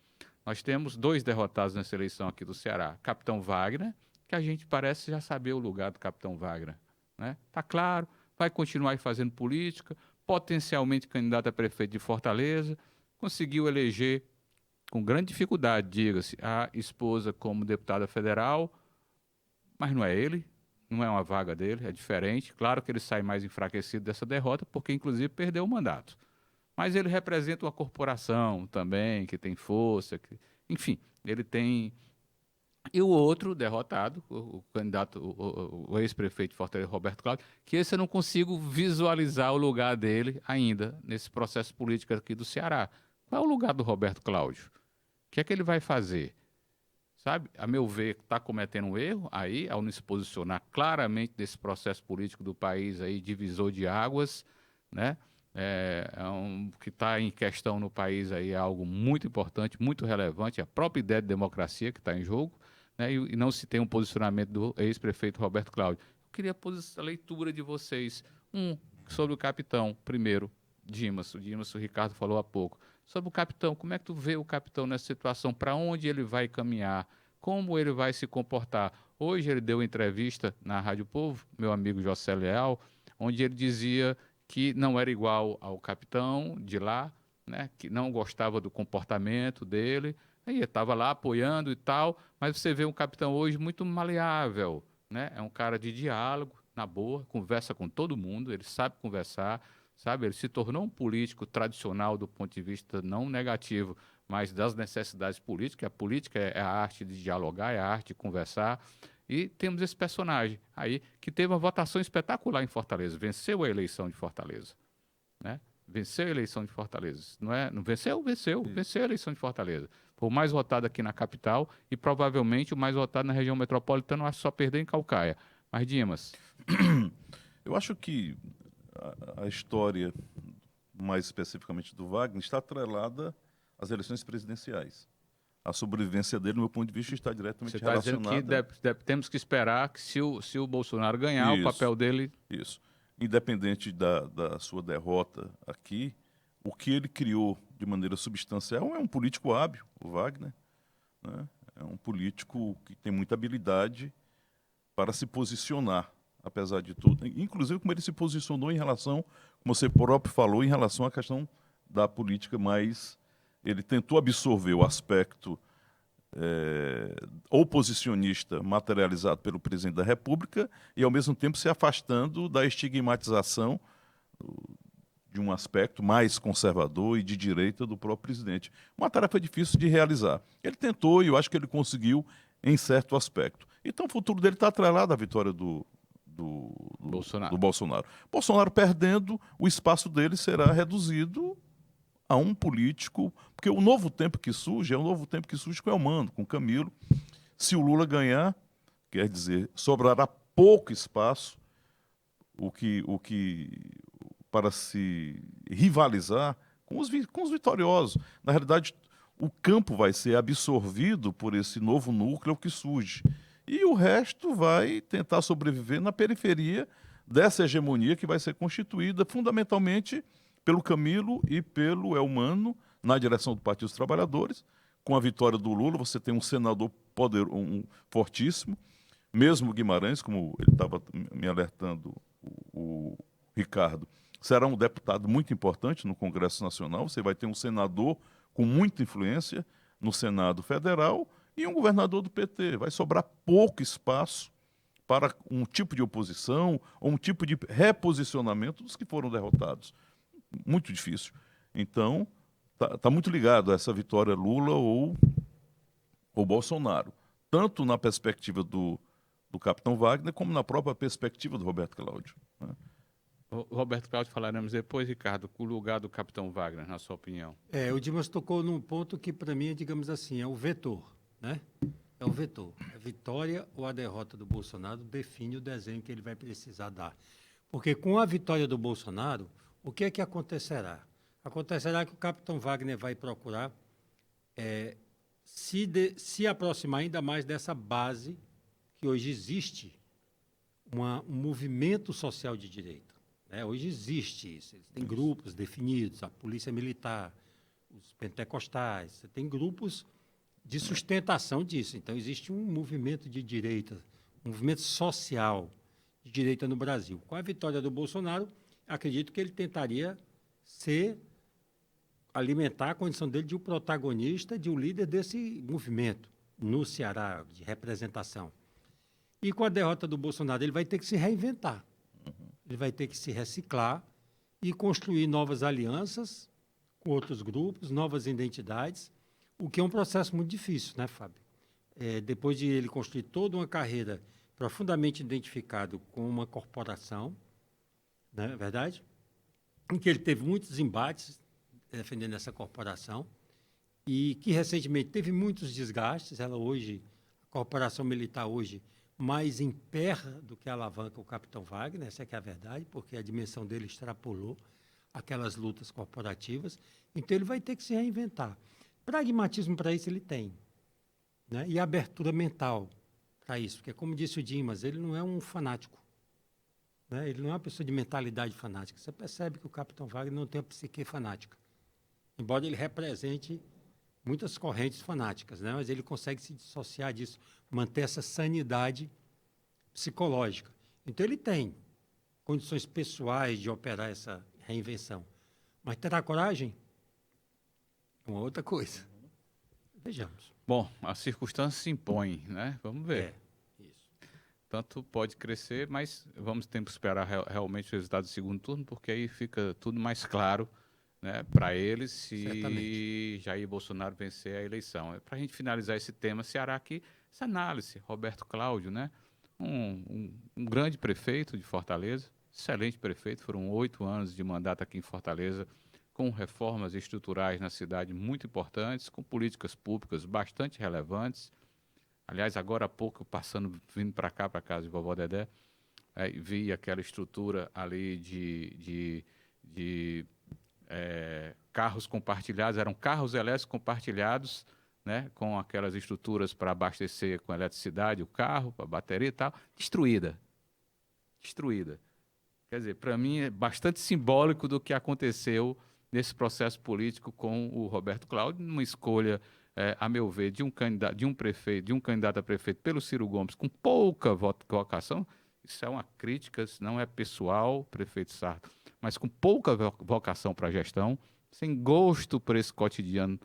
Nós temos 2 derrotados nessa eleição aqui do Ceará. Capitão Wagner, que a gente parece já saber o lugar do Capitão Wagner. Né? Tá claro, vai continuar aí fazendo política, potencialmente candidato a prefeito de Fortaleza, conseguiu eleger, com grande dificuldade, diga-se, a esposa como deputada federal, mas não é ele, não é uma vaga dele, é diferente. Claro que ele sai mais enfraquecido dessa derrota, porque inclusive perdeu o mandato. Mas ele representa uma corporação também, que tem força, enfim, ele tem... E o outro derrotado, o candidato, o ex-prefeito de Fortaleza, Roberto Cláudio, que esse eu não consigo visualizar o lugar dele ainda nesse processo político aqui do Ceará. Qual é o lugar do Roberto Cláudio? O que é que ele vai fazer? Sabe, a meu ver, está cometendo um erro aí, ao não se posicionar claramente desse processo político do país aí, divisor de águas, né? Que está em questão no país aí é algo muito importante, muito relevante, a própria ideia de democracia que está em jogo, né? E não se tem um posicionamento do ex-prefeito Roberto Cláudio. Eu queria a leitura de vocês, sobre o capitão, primeiro, Dimas, o Ricardo falou há pouco. Sobre o capitão, como é que tu vê o capitão nessa situação? Para onde ele vai caminhar? Como ele vai se comportar? Hoje ele deu entrevista na Rádio Povo, meu amigo José Leal, onde ele dizia que não era igual ao capitão de lá, né? Que não gostava do comportamento dele, aí estava lá apoiando e tal, mas você vê um capitão hoje muito maleável, né? É um cara de diálogo, na boa, conversa com todo mundo, ele sabe conversar, sabe? Ele se tornou um político tradicional do ponto de vista não negativo, mas das necessidades políticas. A política é a arte de dialogar, é a arte de conversar. E temos esse personagem aí que teve uma votação espetacular em Fortaleza, venceu a eleição de Fortaleza, né? Venceu a eleição de Fortaleza. Não venceu a eleição de Fortaleza. Foi o mais votado aqui na capital e provavelmente o mais votado na região metropolitana, acho que só perdeu em Caucaia. Mas, Dimas... Eu acho que a história, mais especificamente do Wagner, está atrelada às eleições presidenciais. A sobrevivência dele, do meu ponto de vista, está diretamente Você está dizendo que temos que esperar que se o Bolsonaro ganhar, o papel dele... Isso. Independente da sua derrota aqui, o que ele criou de maneira substancial é um político hábil, o Wagner, né? É um político que tem muita habilidade para se posicionar, apesar de tudo. Inclusive, como ele se posicionou em relação, como você próprio falou, em relação à questão da política, mas ele tentou absorver o aspecto oposicionista materializado pelo presidente da República e, ao mesmo tempo, se afastando da estigmatização de um aspecto mais conservador e de direita do próprio presidente. Uma tarefa difícil de realizar. Ele tentou e eu acho que ele conseguiu em certo aspecto. Então, o futuro dele está atrelado à vitória do Bolsonaro. Bolsonaro perdendo, o espaço dele será reduzido a um político, porque o novo tempo que surge é um novo tempo que surge com o Elmano, com Camilo. Se o Lula ganhar, quer dizer, sobrará pouco espaço para se rivalizar com os vitoriosos. Na realidade, o campo vai ser absorvido por esse novo núcleo que surge. E o resto vai tentar sobreviver na periferia dessa hegemonia que vai ser constituída fundamentalmente pelo Camilo e pelo Elmano, na direção do Partido dos Trabalhadores. Com a vitória do Lula, você tem um senador fortíssimo, mesmo Guimarães, como ele estava me alertando, o Ricardo, será um deputado muito importante no Congresso Nacional. Você vai ter um senador com muita influência no Senado Federal e um governador do PT. Vai sobrar pouco espaço para um tipo de oposição ou um tipo de reposicionamento dos que foram derrotados. Muito difícil. Então, tá muito ligado a essa vitória Lula ou Bolsonaro, tanto na perspectiva do capitão Wagner, como na própria perspectiva do Roberto Cláudio, né? O Roberto Cláudio falaremos depois, Ricardo, o lugar do capitão Wagner, na sua opinião. O Dimas tocou num ponto que, para mim, digamos assim, é o vetor, né? É o vetor. A vitória ou a derrota do Bolsonaro define o desenho que ele vai precisar dar. Porque com a vitória do Bolsonaro, o que é que acontecerá? Acontecerá que o capitão Wagner vai procurar se aproximar ainda mais dessa base que hoje existe, um movimento social de direita. Hoje existe isso. Tem grupos definidos, a polícia militar, os pentecostais, você tem grupos de sustentação disso. Então, existe um movimento de direita, um movimento social de direita no Brasil. Com a vitória do Bolsonaro, acredito que ele tentaria alimentar a condição dele de um protagonista, de um líder desse movimento no Ceará, de representação. E com a derrota do Bolsonaro, ele vai ter que se reinventar. Ele vai ter que se reciclar e construir novas alianças com outros grupos, novas identidades, o que é um processo muito difícil, né, Fábio? Depois de ele construir toda uma carreira profundamente identificado com uma corporação, não é verdade? Em que ele teve muitos embates defendendo essa corporação e que recentemente teve muitos desgastes. A corporação militar hoje mais emperra do que alavanca o capitão Wagner, essa é que é a verdade, porque a dimensão dele extrapolou aquelas lutas corporativas. Então ele vai ter que se reinventar. Pragmatismo para isso ele tem, né? E abertura mental para isso, porque como disse o Dimas, ele não é um fanático, né? Ele não é uma pessoa de mentalidade fanática. Você percebe que o capitão Wagner não tem a psique fanática, embora ele represente muitas correntes fanáticas, né? Mas ele consegue se dissociar disso, manter essa sanidade psicológica. Então ele tem condições pessoais de operar essa reinvenção, mas terá coragem? É uma outra coisa. Vejamos. Bom, as circunstâncias se impõem, né? Vamos ver. Isso. Tanto pode crescer, mas vamos ter que esperar realmente o resultado do segundo turno, porque aí fica tudo mais claro, né, para eles se Certamente. Jair Bolsonaro vencer a eleição. Para a gente finalizar esse tema, Ceará aqui, essa análise, Roberto Cláudio, né? Um grande prefeito de Fortaleza, excelente prefeito, foram 8 anos de mandato aqui em Fortaleza, com reformas estruturais na cidade muito importantes, com políticas públicas bastante relevantes. Aliás, agora há pouco, vindo para cá, para casa de vovó Dedé, vi aquela estrutura ali de carros compartilhados, eram carros elétricos compartilhados, né, com aquelas estruturas para abastecer com eletricidade o carro, a bateria e tal, destruída. Quer dizer, para mim é bastante simbólico do que aconteceu nesse processo político com o Roberto Cláudio, numa escolha, a meu ver, de um candidato a prefeito pelo Ciro Gomes com pouca vocação. Isso é uma crítica, não é pessoal, prefeito Sarto, mas com pouca vocação para a gestão, sem gosto por esse cotidiano.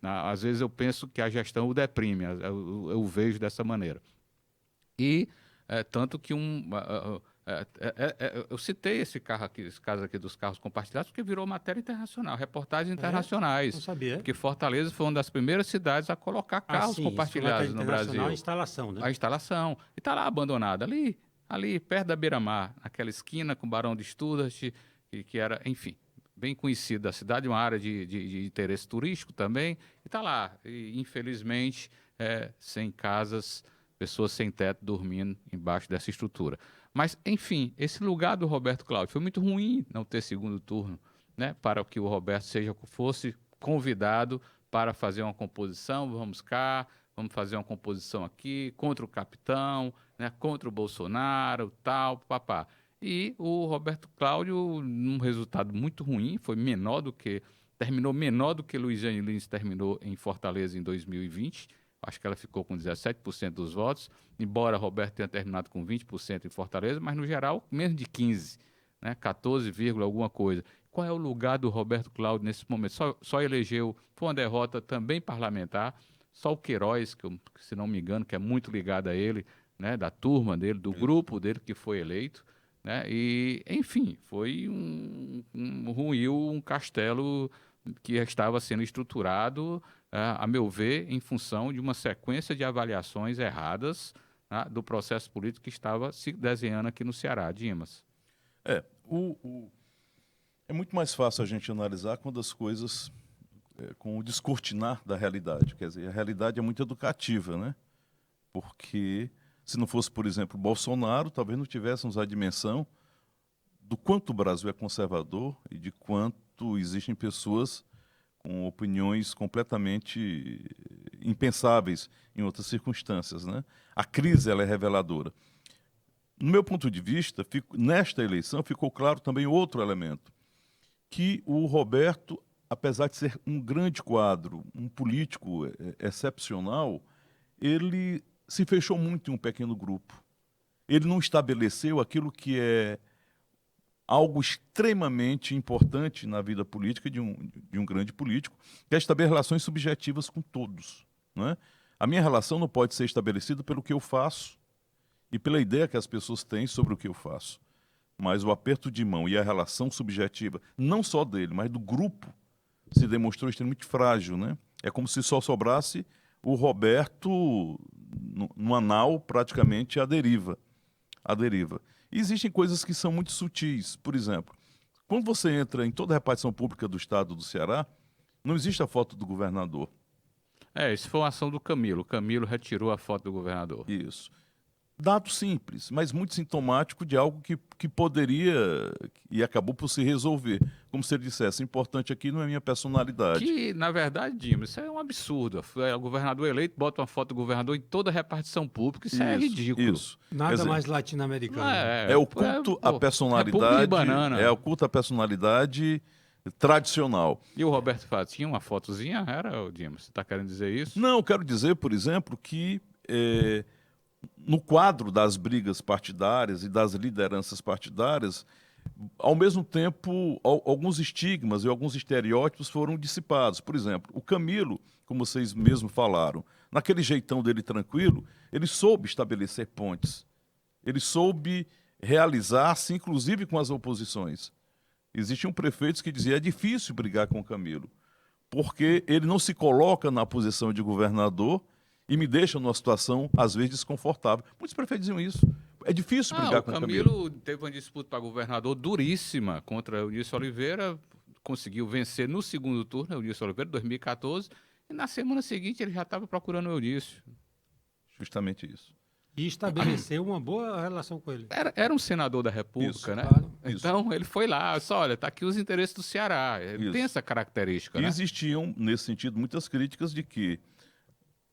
Às vezes eu penso que a gestão o deprime, eu vejo dessa maneira. E tanto que eu citei esse caso aqui dos carros compartilhados, porque virou matéria internacional, reportagens internacionais. Não sabia. Porque Fortaleza foi uma das primeiras cidades a colocar carros compartilhados no Brasil. A instalação, né? A instalação. E está lá abandonada, ali perto da Beira-Mar, naquela esquina com o Barão de Stuttgart, que era, enfim, bem conhecida da cidade, uma área de interesse turístico também. E está lá, e, infelizmente, sem casas, pessoas sem teto dormindo embaixo dessa estrutura. Mas, enfim, esse lugar do Roberto Cláudio foi muito ruim não ter segundo turno, né, para que o Roberto fosse convidado para fazer uma composição, vamos fazer uma composição aqui contra o capitão, né, contra o Bolsonaro, tal, papá. E o Roberto Cláudio, num resultado muito ruim, terminou menor do que Luiziane Lins terminou em Fortaleza em 2020. Acho que ela ficou com 17% dos votos, embora Roberto tenha terminado com 20% em Fortaleza, mas no geral menos de 15%, né? 14, alguma coisa. Qual é o lugar do Roberto Cláudio nesse momento? Só elegeu, foi uma derrota também parlamentar, só o Queiroz, que se não me engano, que é muito ligado a ele, né? Da turma dele, do grupo dele que foi eleito, né? E, enfim, foi ruiu um castelo que estava sendo estruturado, a meu ver, em função de uma sequência de avaliações erradas, né, do processo político que estava se desenhando aqui no Ceará. Dimas. É muito mais fácil a gente analisar quando as coisas, com o descortinar da realidade. Quer dizer, a realidade é muito educativa, né? Porque se não fosse, por exemplo, Bolsonaro, talvez não tivéssemos a dimensão do quanto o Brasil é conservador e de quanto existem pessoas com opiniões completamente impensáveis em outras circunstâncias, né? A crise ela é reveladora. No meu ponto de vista, nesta eleição ficou claro também outro elemento, que o Roberto, apesar de ser um grande quadro, um político excepcional, ele se fechou muito em um pequeno grupo. ele não estabeleceu aquilo que é algo extremamente importante na vida política de um grande político, que é estabelecer relações subjetivas com todos. Não é? A minha relação não pode ser estabelecida pelo que eu faço e pela ideia que as pessoas têm sobre o que eu faço. Mas o aperto de mão e a relação subjetiva, não só dele, mas do grupo, se demonstrou extremamente frágil. Né? É como se só sobrasse o Roberto no anal, praticamente à deriva. À deriva. E existem coisas que são muito sutis. Por exemplo, quando você entra em toda a repartição pública do estado do Ceará, não existe a foto do governador. Isso foi uma ação do Camilo. O Camilo retirou a foto do governador. Isso. Dado simples, mas muito sintomático de algo que poderia e acabou por se resolver. Como se ele dissesse, o importante aqui não é minha personalidade. Que, na verdade, Dimas, isso é um absurdo. O governador eleito bota uma foto do governador em toda a repartição pública. Isso é ridículo. Isso. Nada mais latino-americano. É o culto à personalidade. Banana. É o culto à personalidade tradicional. E o Roberto Fábio tinha uma fotozinha? Era, Dimas? Você está querendo dizer isso? Não, eu quero dizer, por exemplo, que no quadro das brigas partidárias e das lideranças partidárias, ao mesmo tempo, alguns estigmas e alguns estereótipos foram dissipados. Por exemplo, o Camilo, como vocês mesmos falaram, naquele jeitão dele tranquilo, ele soube estabelecer pontes. Ele soube realizar-se, inclusive com as oposições. Existiam prefeitos que diziam, é difícil brigar com o Camilo, porque ele não se coloca na posição de governador e me deixa numa situação, às vezes, desconfortável. Muitos prefeitos diziam isso. É difícil brigar com o Camilo. O Camilo teve uma disputa para governador duríssima contra o Eunício Oliveira, conseguiu vencer no segundo turno, o Eunício Oliveira, 2014, e na semana seguinte ele já estava procurando o Eunício. Justamente isso. E estabeleceu uma boa relação com ele. Era um senador da República, Isso, né? claro. Então ele foi lá, só olha, tá aqui os interesses do Ceará. Ele Isso. tem essa característica, E né? existiam, nesse sentido, muitas críticas de que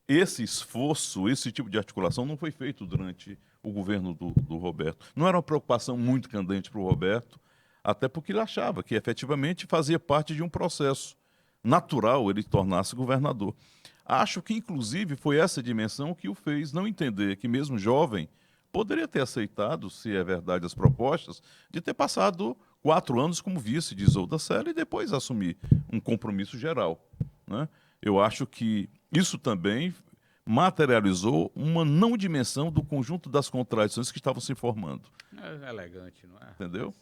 esse esforço, esse tipo de articulação não foi feito durante o governo do Roberto. Não era uma preocupação muito candente para o Roberto, até porque ele achava que efetivamente fazia parte de um processo natural ele tornar-se governador. Acho que, inclusive, foi essa dimensão que o fez não entender que, mesmo jovem, poderia ter aceitado, se é verdade as propostas, de ter passado 4 anos como vice de Isolda Sela e depois assumir um compromisso geral. Né? Eu acho que isso também materializou uma não dimensão do conjunto das contradições que estavam se formando. É elegante, não é? Entendeu?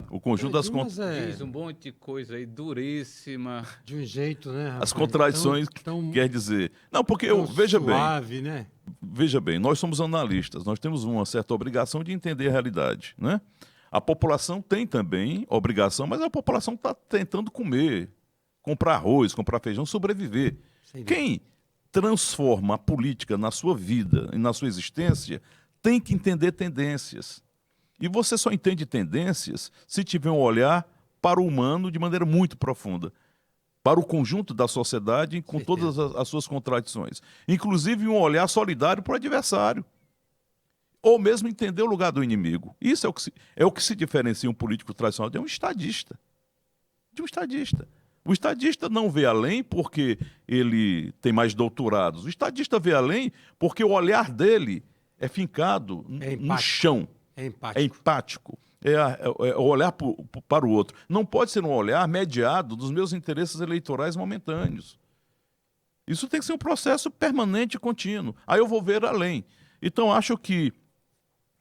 O conjunto das Diz um monte de coisa aí duríssima. De um jeito, né, rapaz? As contradições quer dizer. Não, porque veja suave, bem. Né? Veja bem, nós somos analistas, nós temos uma certa obrigação de entender a realidade, né? A população tem também obrigação, mas a população está tentando comer, comprar arroz, comprar feijão, sobreviver. Quem transforma a política na sua vida e na sua existência tem que entender tendências. E você só entende tendências se tiver um olhar para o humano de maneira muito profunda, para o conjunto da sociedade com todas as suas contradições. Inclusive um olhar solidário para o adversário. Ou mesmo entender o lugar do inimigo. Isso é o que se diferencia um político tradicional de um estadista. De um estadista. O estadista não vê além porque ele tem mais doutorados. O estadista vê além porque o olhar dele é fincado no chão. É empático. É empático. É olhar para o outro. Não pode ser um olhar mediado dos meus interesses eleitorais momentâneos. Isso tem que ser um processo permanente e contínuo. Aí eu vou ver além. Então, acho que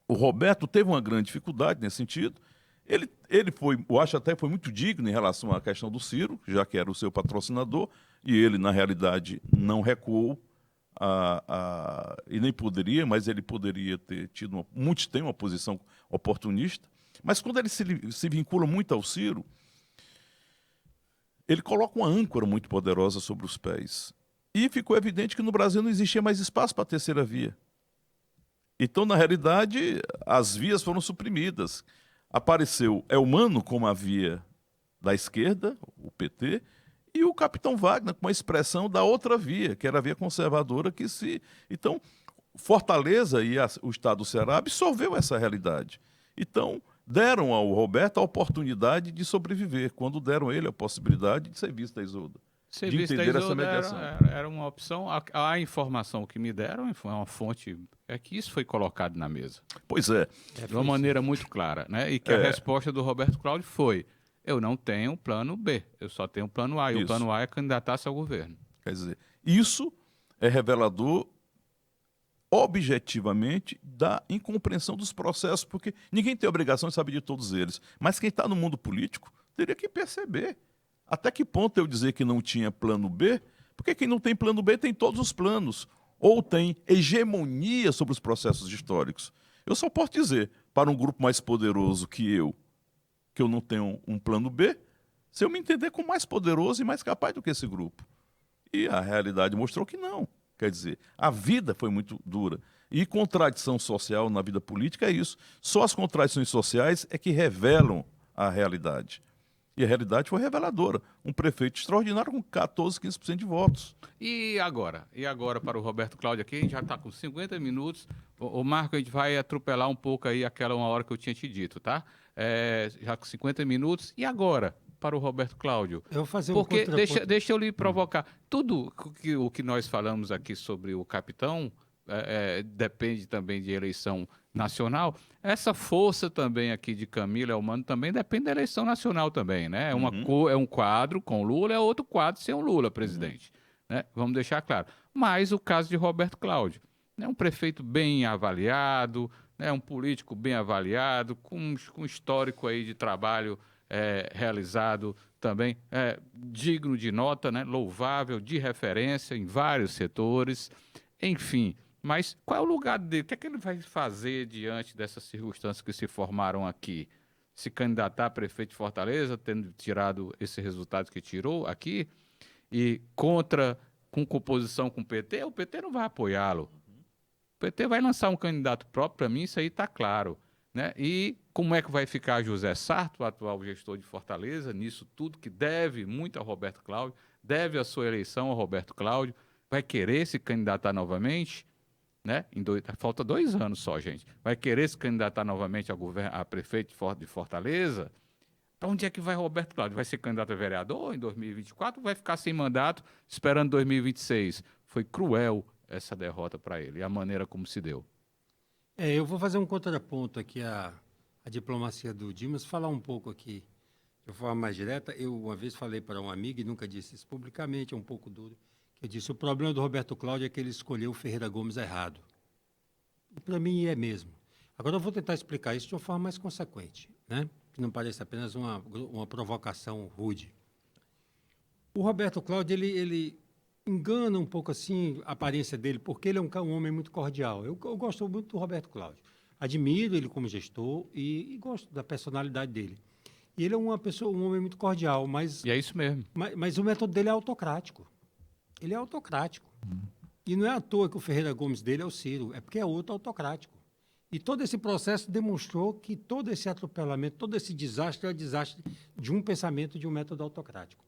o Roberto teve uma grande dificuldade nesse sentido. Ele foi, eu acho até foi muito digno em relação à questão do Ciro, já que era o seu patrocinador, e ele, na realidade, não recuou. E nem poderia, mas ele poderia ter tido muitos têm uma posição oportunista, mas quando ele se vincula muito ao Ciro, ele coloca uma âncora muito poderosa sobre os pés. E ficou evidente que no Brasil não existia mais espaço para a terceira via. Então, na realidade, as vias foram suprimidas. Apareceu Elmano como a via da esquerda, o PT, e o capitão Wagner com uma expressão da outra via, que era a via conservadora que se... Então, Fortaleza e o Estado do Ceará absorveu essa realidade. Então, deram ao Roberto a oportunidade de sobreviver, quando deram a ele a possibilidade de ser vice da Isolda. De entender essa mediação. Era uma opção. A informação que me deram é uma fonte É que isso foi colocado na mesa, Pois é. de uma maneira muito clara, né? E que a resposta do Roberto Cláudio foi: eu não tenho plano B, eu só tenho plano A, e o Isso. plano A é candidatar-se ao governo. Quer dizer, isso é revelador objetivamente da incompreensão dos processos, porque ninguém tem obrigação de saber de todos eles. Mas quem está no mundo político teria que perceber até que ponto eu dizer que não tinha plano B, porque quem não tem plano B tem todos os planos, ou tem hegemonia sobre os processos históricos. Eu só posso dizer, para um grupo mais poderoso que eu não tenho um plano B, se eu me entender como mais poderoso e mais capaz do que esse grupo. E a realidade mostrou que não. Quer dizer, a vida foi muito dura. E contradição social na vida política é isso. Só as contradições sociais é que revelam a realidade. E a realidade foi reveladora. Um prefeito extraordinário com 14, 15% de votos. E agora? E agora para o Roberto Cláudio aqui, a gente já está com 50 minutos. O Marco, a gente vai atropelar um pouco aí aquela uma hora que eu tinha te dito, tá? Já com 50 minutos. E agora? Para o Roberto Cláudio. Eu vou fazer Porque deixa eu lhe provocar. Tudo o que nós falamos aqui sobre o capitão depende também de eleição nacional. Essa força também aqui de Camila Elmano também depende da eleição nacional também, né? É um quadro com Lula, é outro quadro sem o Lula, presidente. Né? Vamos deixar claro. Mas o caso de Roberto Cláudio. É um prefeito bem avaliado, né? Um político bem avaliado, com histórico aí de trabalho realizado também, digno de nota, né? Louvável, de referência em vários setores, enfim. Mas qual é o lugar dele? O que é que ele vai fazer diante dessas circunstâncias que se formaram aqui? Se candidatar a prefeito de Fortaleza, tendo tirado esse resultado que tirou aqui, e com composição com o PT não vai apoiá-lo. O PT vai lançar um candidato próprio, para mim isso aí está claro. Né? E como é que vai ficar José Sarto, o atual gestor de Fortaleza, nisso tudo, que deve muito ao Roberto Cláudio, deve a sua eleição ao Roberto Cláudio, vai querer se candidatar novamente? Né? Falta 2 anos só, gente. Vai querer se candidatar novamente a prefeito de Fortaleza? Para onde é que vai Roberto Cláudio? Vai ser candidato a vereador em 2024 ou vai ficar sem mandato esperando 2026? Foi cruel essa derrota para ele e a maneira como se deu. Eu vou fazer um contraponto aqui à diplomacia do Dimas, falar um pouco aqui de forma mais direta. Eu uma vez falei para um amigo, e nunca disse isso publicamente, é um pouco duro, que eu disse: o problema do Roberto Cláudio é que ele escolheu o Ferreira Gomes errado. E para mim é mesmo. Agora eu vou tentar explicar isso de uma forma mais consequente, né? Que não pareça apenas uma provocação rude. O Roberto Cláudio, ele engana um pouco assim a aparência dele, porque ele é um homem muito cordial. Eu gosto muito do Roberto Cláudio. Admiro ele como gestor e gosto da personalidade dele. E ele é um homem muito cordial, mas... E é isso mesmo. Mas o método dele é autocrático. Ele é autocrático. E não é à toa que o Ferreira Gomes dele é o Ciro, é porque é outro autocrático. E todo esse processo demonstrou que todo esse atropelamento, todo esse desastre é o desastre de um pensamento, de um método autocrático.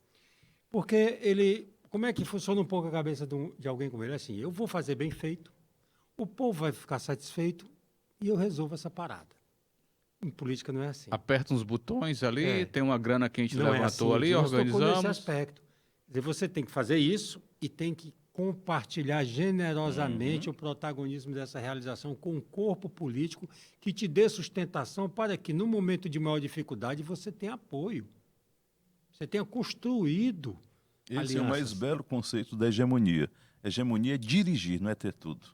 Porque ele... Como é que funciona um pouco a cabeça de alguém como ele? Assim, eu vou fazer bem feito, o povo vai ficar satisfeito e eu resolvo essa parada. Em política não é assim. Aperta uns botões ali, tem uma grana que a gente levantou ali, nós organizamos. tocou nesse aspecto. Quer dizer, você tem que fazer isso e tem que compartilhar generosamente o protagonismo dessa realização com um corpo político que te dê sustentação para que, no momento de maior dificuldade, você tenha apoio. Você tenha construído Esse é o mais belo conceito da hegemonia. Hegemonia é dirigir, não é ter tudo.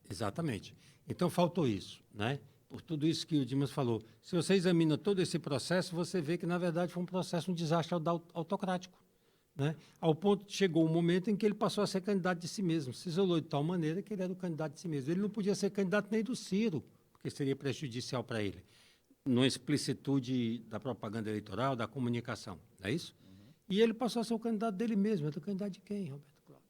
Exatamente. Então, faltou isso, né? Por tudo isso que o Dimas falou. Se você examina todo esse processo, você vê que, na verdade, foi um processo, um desastre autocrático. Né? Ao ponto que chegou um momento em que ele passou a ser candidato de si mesmo. Se isolou de tal maneira que ele era o candidato de si mesmo. Ele não podia ser candidato nem do Ciro, porque seria prejudicial para ele. Numa explicitude da propaganda eleitoral, da comunicação. Não é isso? E ele passou a ser o candidato dele mesmo. Ele é o candidato de quem, Roberto Cláudio?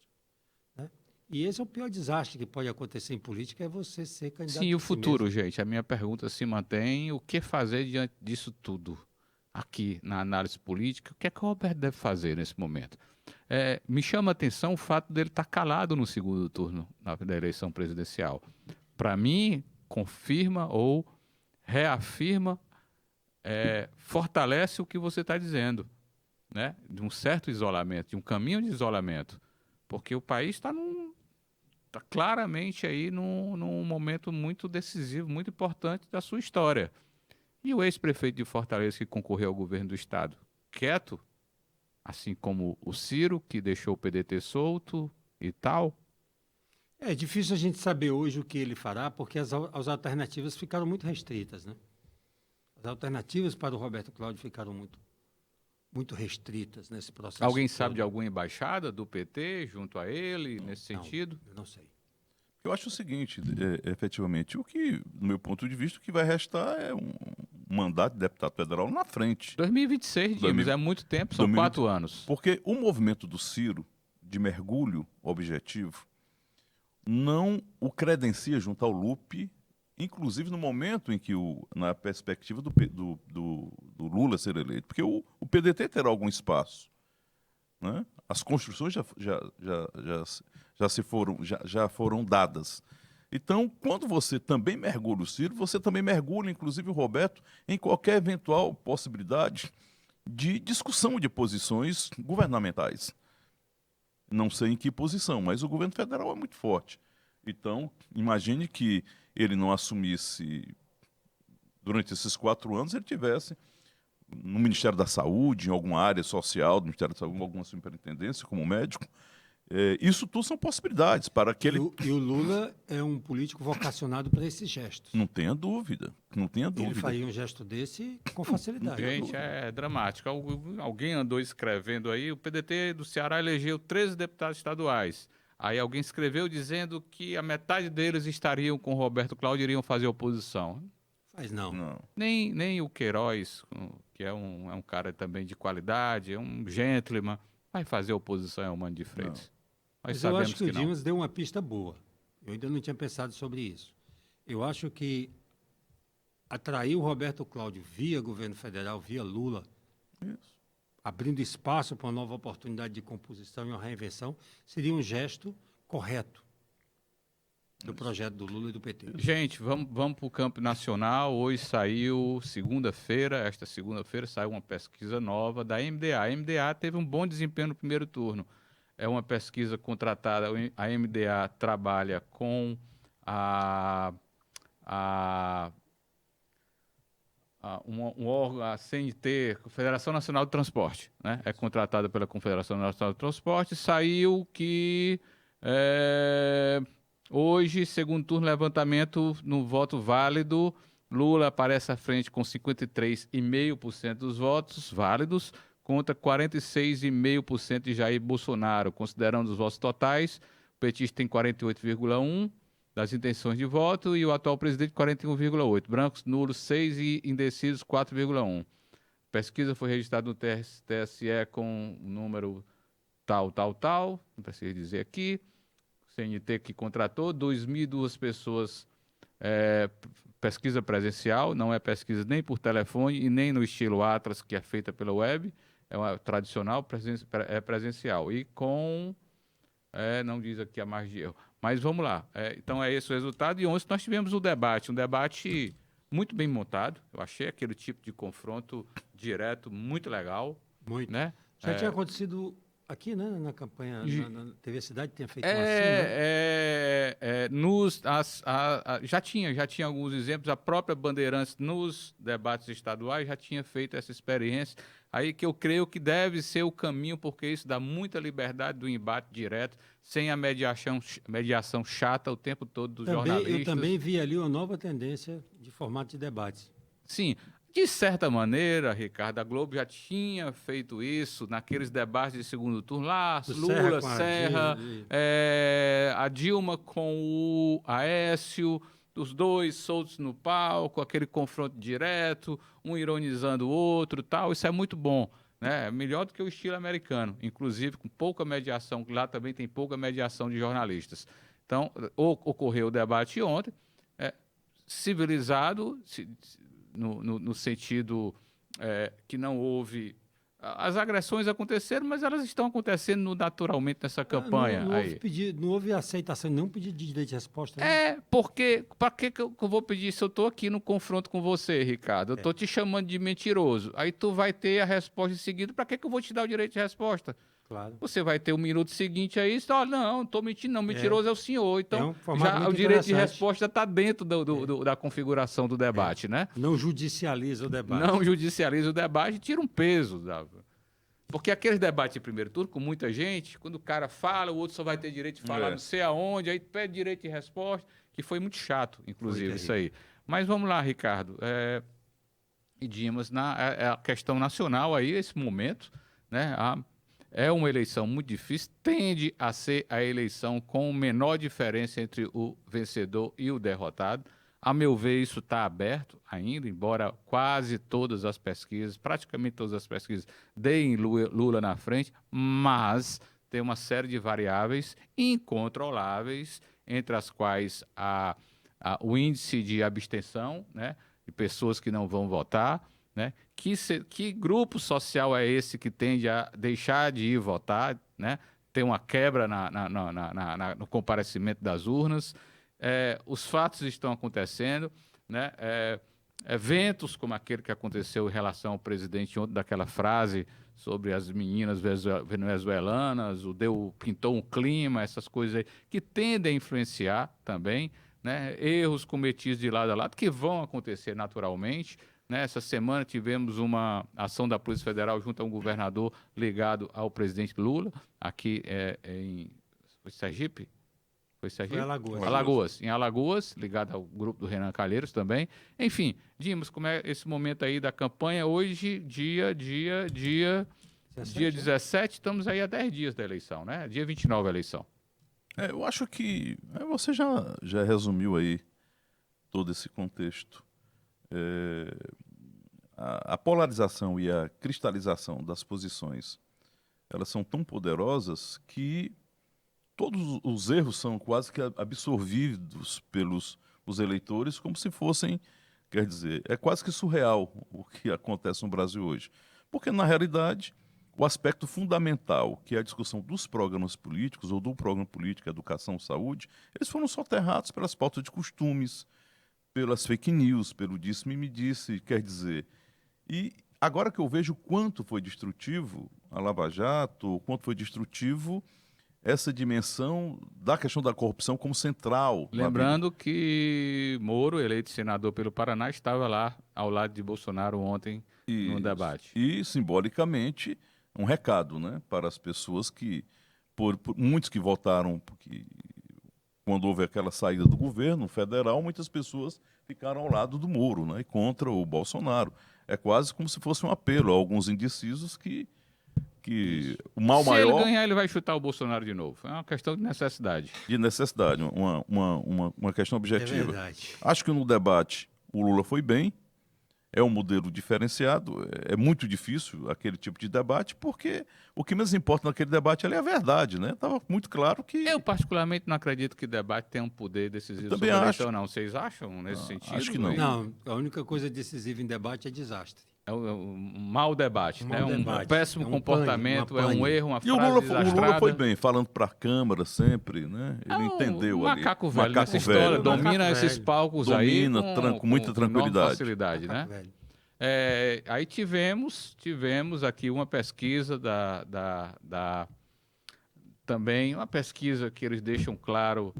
Né? E esse é o pior desastre que pode acontecer em política, é você ser candidato Sim, e o de si futuro, mesmo. gente? A minha pergunta se mantém. O que fazer diante disso tudo? Aqui, na análise política, o que é que o Roberto deve fazer nesse momento? Me chama a atenção o fato dele estar calado no segundo turno da eleição presidencial. Para mim, confirma ou reafirma, fortalece o que você está dizendo. Né, de um certo isolamento, de um caminho de isolamento, porque o país está está claramente aí num momento muito decisivo, muito importante da sua história. E o ex-prefeito de Fortaleza que concorreu ao governo do estado, quieto, assim como o Ciro, que deixou o PDT solto e tal. É difícil a gente saber hoje o que ele fará, porque as alternativas ficaram muito restritas, né? As alternativas para o Roberto Cláudio ficaram muito restritas nesse processo. Alguém sabe todo. de alguma embaixada do PT junto a ele, nesse Não, sentido? eu não sei. Eu acho o seguinte, efetivamente, o que, do meu ponto de vista, o que vai restar é um mandato de deputado federal na frente. 2026, Dimas, é muito tempo, são 4 anos. Porque o movimento do Ciro, de mergulho objetivo, não o credencia junto ao Lupe, inclusive no momento em que, na perspectiva do Lula ser eleito, porque o PDT terá algum espaço, né? As construções já foram dadas. Então, quando você também mergulha o Ciro, você também mergulha, inclusive o Roberto, em qualquer eventual possibilidade de discussão de posições governamentais. Não sei em que posição, mas o governo federal é muito forte. Então, imagine que ele não assumisse, durante esses 4 anos, ele tivesse no Ministério da Saúde, em alguma área social do Ministério da Saúde, em alguma superintendência, como médico. Isso tudo são possibilidades para que ele... E o Lula é um político vocacionado para esses gestos. Não tenha dúvida, não tenha Ele dúvida. faria um gesto desse com facilidade. Gente, é dramático. Alguém andou escrevendo aí, o PDT do Ceará elegeu 13 deputados estaduais. Aí alguém escreveu dizendo que a metade deles estariam com o Roberto Cláudio e iriam fazer oposição. Mas não. Não. Nem o Queiroz, que é um cara também de qualidade, é um gentleman, vai fazer oposição ao Mano de Freitas. Nós Mas eu sabemos acho que o não. Dimas deu uma pista boa. Eu ainda não tinha pensado sobre isso. Eu acho que atrair o Roberto Cláudio via governo federal, via Lula, Isso. abrindo espaço para uma nova oportunidade de composição e uma reinvenção, seria um gesto correto do projeto do Lula e do PT. Gente, vamos para o campo nacional. Hoje saiu, esta segunda-feira, saiu uma pesquisa nova da MDA. A MDA teve um bom desempenho no primeiro turno. É uma pesquisa contratada, a MDA trabalha com um órgão, a CNT, Confederação Nacional de Transporte, né? É contratada pela Confederação Nacional de Transporte. Saiu que hoje, segundo turno, levantamento no voto válido, Lula aparece à frente com 53,5% dos votos válidos, contra 46,5% de Jair Bolsonaro. Considerando os votos totais, o petista tem 48,1% das intenções de voto e o atual presidente 41,8%. Brancos, nulos 6% e indecisos 4,1%. A pesquisa foi registrada no TSE com o número tal, não preciso dizer aqui. CNT que contratou 2.002 pessoas, pesquisa presencial, não é pesquisa nem por telefone e nem no estilo Atlas, que é feita pela web, é uma tradicional, é presencial. E com, não diz aqui a margem de erro, mas vamos lá. Então é esse o resultado. E ontem nós tivemos um debate muito bem montado. Eu achei aquele tipo de confronto direto muito legal. Muito. Né? Já tinha acontecido aqui, né, na campanha, na TV Cidade, tinha feito já tinha alguns exemplos. A própria Bandeirantes, nos debates estaduais, já tinha feito essa experiência. Aí que eu creio que deve ser o caminho, porque isso dá muita liberdade do embate direto, sem a mediação chata o tempo todo dos jornalistas. Eu também vi ali uma nova tendência de formato de debates. Sim, de certa maneira, Ricardo, a Globo já tinha feito isso naqueles debates de segundo turno, lá, Lula, Serra, a Dilma com o Aécio, os dois soltos no palco, aquele confronto direto, um ironizando o outro, tal. Isso é muito bom, né? É melhor do que o estilo americano, inclusive com pouca mediação, que lá também tem pouca mediação de jornalistas. Então, ocorreu o debate ontem, civilizado, no sentido que não houve... As agressões aconteceram, mas elas estão acontecendo naturalmente nessa campanha. Não houve aceitação, nenhum pedido de direito de resposta. Né? Porque para que eu vou pedir se eu estou aqui no confronto com você, Ricardo? Eu estou te chamando de mentiroso. Aí tu vai ter a resposta em seguida, para que eu vou te dar o direito de resposta? Claro. Você vai ter o minuto seguinte aí, você fala, não estou mentindo, não, mentiroso é o senhor. Então, um formato já muito o direito de interessante. resposta está dentro da configuração do debate, né? Não judicializa o debate. Não judicializa o debate e tira um peso. Porque aqueles debates de primeiro turno, com muita gente, quando o cara fala, o outro só vai ter direito de falar não sei aonde, aí pede direito de resposta, que foi muito chato, inclusive, isso aí. Mas vamos lá, Ricardo. E Dimas, a questão nacional aí, esse momento, né? É uma eleição muito difícil, tende a ser a eleição com menor diferença entre o vencedor e o derrotado. A meu ver, isso está aberto ainda, embora quase todas as pesquisas, praticamente todas as pesquisas, deem Lula na frente, mas tem uma série de variáveis incontroláveis, entre as quais o índice de abstenção, né, de pessoas que não vão votar, né? Que grupo social é esse que tende a deixar de ir votar, né? Tem uma quebra no comparecimento das urnas. Os fatos estão acontecendo, né? Eventos como aquele que aconteceu em relação ao presidente ontem, daquela frase sobre as meninas venezuelanas, pintou um clima, essas coisas aí, que tendem a influenciar também, né? Erros cometidos de lado a lado, que vão acontecer naturalmente. Essa semana tivemos uma ação da Polícia Federal junto a um governador ligado ao presidente Lula, aqui em Sergipe? Foi Sergipe? Foi Alagoas. Alagoas. Em Alagoas, ligado ao grupo do Renan Calheiros também. Enfim, Dimas, como é esse momento aí da campanha? Hoje, dia 17, estamos aí a 10 dias da eleição, né? Dia 29 a eleição. Eu acho que você já resumiu aí todo esse contexto. A polarização e a cristalização das posições, elas são tão poderosas que todos os erros são quase que absorvidos pelos os eleitores como se fossem, quer dizer, é quase que surreal o que acontece no Brasil hoje. Porque, na realidade, o aspecto fundamental, que é a discussão dos programas políticos, ou do programa político, educação, saúde, eles foram soterrados pelas pautas de costumes, pelas fake news, pelo disse-me-disse, quer dizer. E agora que eu vejo o quanto foi destrutivo a Lava Jato, o quanto foi destrutivo essa dimensão da questão da corrupção como central. Lembrando que Moro, eleito senador pelo Paraná, estava lá ao lado de Bolsonaro ontem no debate. E, simbolicamente, um recado, né, para as pessoas que, por muitos que votaram, porque quando houve aquela saída do governo federal, muitas pessoas ficaram ao lado do Moro, né, contra o Bolsonaro. É quase como se fosse um apelo a alguns indecisos que o mal maior... Se ele ganhar, ele vai chutar o Bolsonaro de novo. É uma questão de necessidade. De necessidade, uma questão objetiva. É verdade. Acho que no debate o Lula foi bem, é um modelo diferenciado, é muito difícil aquele tipo de debate, porque o que menos importa naquele debate ali é a verdade, né? Estava muito claro que... Eu, particularmente, não acredito que debate tenha um poder decisivo sobre a eleição, não. Vocês acham nesse sentido? Acho que não. Não, a única coisa decisiva em debate é desastre. É um mau debate, né? Um debate. péssimo comportamento, é um erro, uma E o frase Lula foi bem, falando para a Câmara sempre, né? Ele entendeu ali. Macaco velho nessa velho, história, né? domina esses palcos aí com muita tranquilidade. Facilidade, né? Velho. Aí tivemos aqui uma pesquisa também uma pesquisa que eles deixam claro